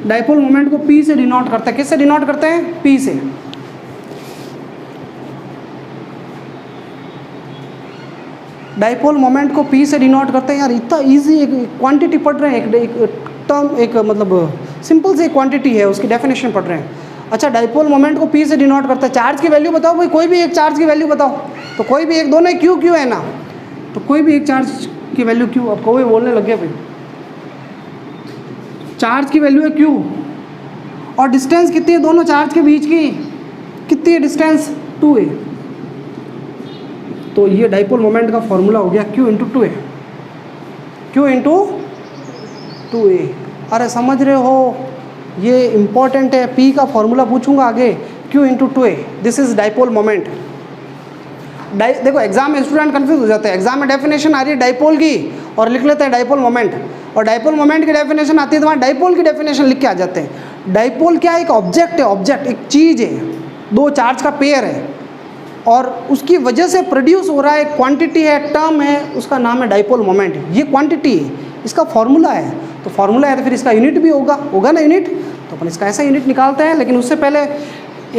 Dipole moment को P से डिनोट करते हैं। किससे डिनोट करते हैं? P से। डाइपोल मोमेंट को P से डिनोट करते हैं। यार इतना इजी, एक क्वांटिटी पढ़ रहे हैं, एक टर्म, एक मतलब सिंपल सी क्वांटिटी है, उसकी डेफिनेशन पढ़ रहे हैं। अच्छा, डाइपोल मोमेंट को P से डिनोट करता है। चार्ज की वैल्यू बताओ भाई, कोई भी एक चार्ज की वैल्यू बताओ। तो कोई भी एक, दोनों क्यू क्यू है ना, तो कोई भी एक चार्ज की वैल्यू क्यू। अब कोई बोलने लग गया भाई, चार्ज की वैल्यू है क्यू और डिस्टेंस कितनी है दोनों चार्ज के बीच की? कितनी है डिस्टेंस? 2a। तो ये डाइपोल मोमेंट का फॉर्मूला हो गया Q into 2a, Q into 2a। अरे समझ रहे हो, ये इंपॉर्टेंट है, P का फॉर्मूला पूछूंगा आगे, Q into 2a, this is dipole moment. देखो एग्जाम में स्टूडेंट कंफ्यूज हो जाते हैं, एग्जाम में डेफिनेशन आ रही है डाइपोल की और लिख लेते हैं डाइपोल मोमेंट, और डाइपोल मोमेंट की डेफिनेशन आती है तो वहाँ डाइपोल की डेफिनेशन लिख के आ जाते हैं। डाइपोल क्या है? एक ऑब्जेक्ट है, ऑब्जेक्ट एक चीज़ है, दो चार्ज का पेयर है और उसकी वजह से प्रोड्यूस हो रहा है, क्वांटिटी है, टर्म है, उसका नाम है डाइपोल मोमेंट। ये क्वांटिटी है, इसका फॉर्मूला है, तो फॉर्मूला है तो फिर इसका यूनिट भी होगा ना यूनिट, तो अपन इसका ऐसा यूनिट निकालते हैं। लेकिन उससे पहले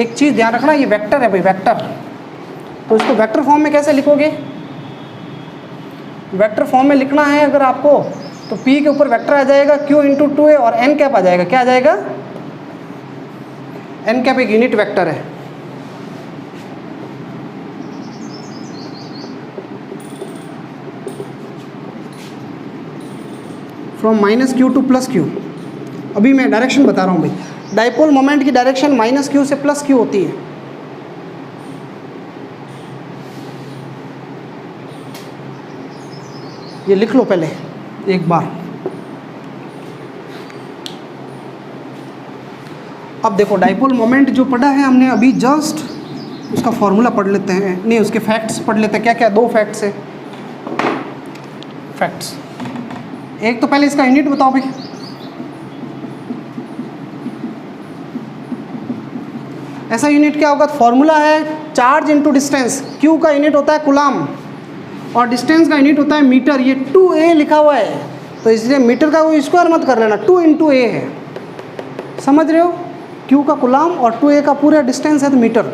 एक चीज़ ध्यान रखना, ये वेक्टर है भाई, वेक्टर। तो इसको वेक्टर फॉर्म में कैसे लिखोगे? वेक्टर फॉर्म में लिखना है अगर आपको, तो P के ऊपर वेक्टर आ जाएगा Q इंटू 2a और n कैप आ जाएगा। क्या आ जाएगा? n कैप एक यूनिट वेक्टर है। From -q to +q। अभी मैं डायरेक्शन बता रहा हूँ भाई, डाइपोल मोमेंट की डायरेक्शन -q से +q होती है। ये लिख लो पहले एक बार। अब देखो डाइपोल मोमेंट जो पढ़ा है हमने अभी जस्ट, उसका फॉर्मूला पढ़ लेते हैं, नहीं उसके फैक्ट्स पढ़ लेते हैं। क्या क्या 2 फैक्ट्स है, फैक्ट्स। एक तो पहले इसका यूनिट बताओ भाई। ऐसा यूनिट क्या होगा, फॉर्मूला है चार्ज इनटू डिस्टेंस। क्यू का यूनिट होता है कूलम और डिस्टेंस का यूनिट होता है मीटर। ये 2a लिखा हुआ है तो इसलिए मीटर का कोई स्क्वायर मत कर लेना, 2 × a है, समझ रहे हो। Q का कूलम और 2a का पूरा डिस्टेंस है तो मीटर।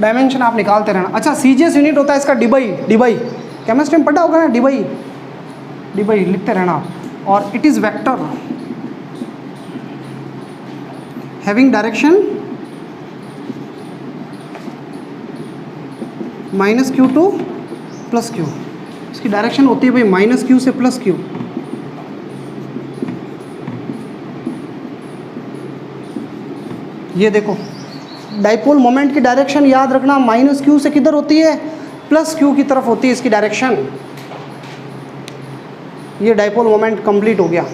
डायमेंशन आप निकालते रहना। अच्छा सीजीएस यूनिट होता है इसका डिबाई। डिबाई केमिस्ट्री में पढ़ा होगा ना, डिबाई। डिबाई लिखते रहना। और it is vector having direction -q to +q। इसकी डायरेक्शन होती है भाई -q से +q। ये देखो डाइपोल मोमेंट की डायरेक्शन याद रखना, -q से किधर होती है, +q की तरफ होती है इसकी डायरेक्शन। ये डाइपोल मोमेंट कंप्लीट हो गया।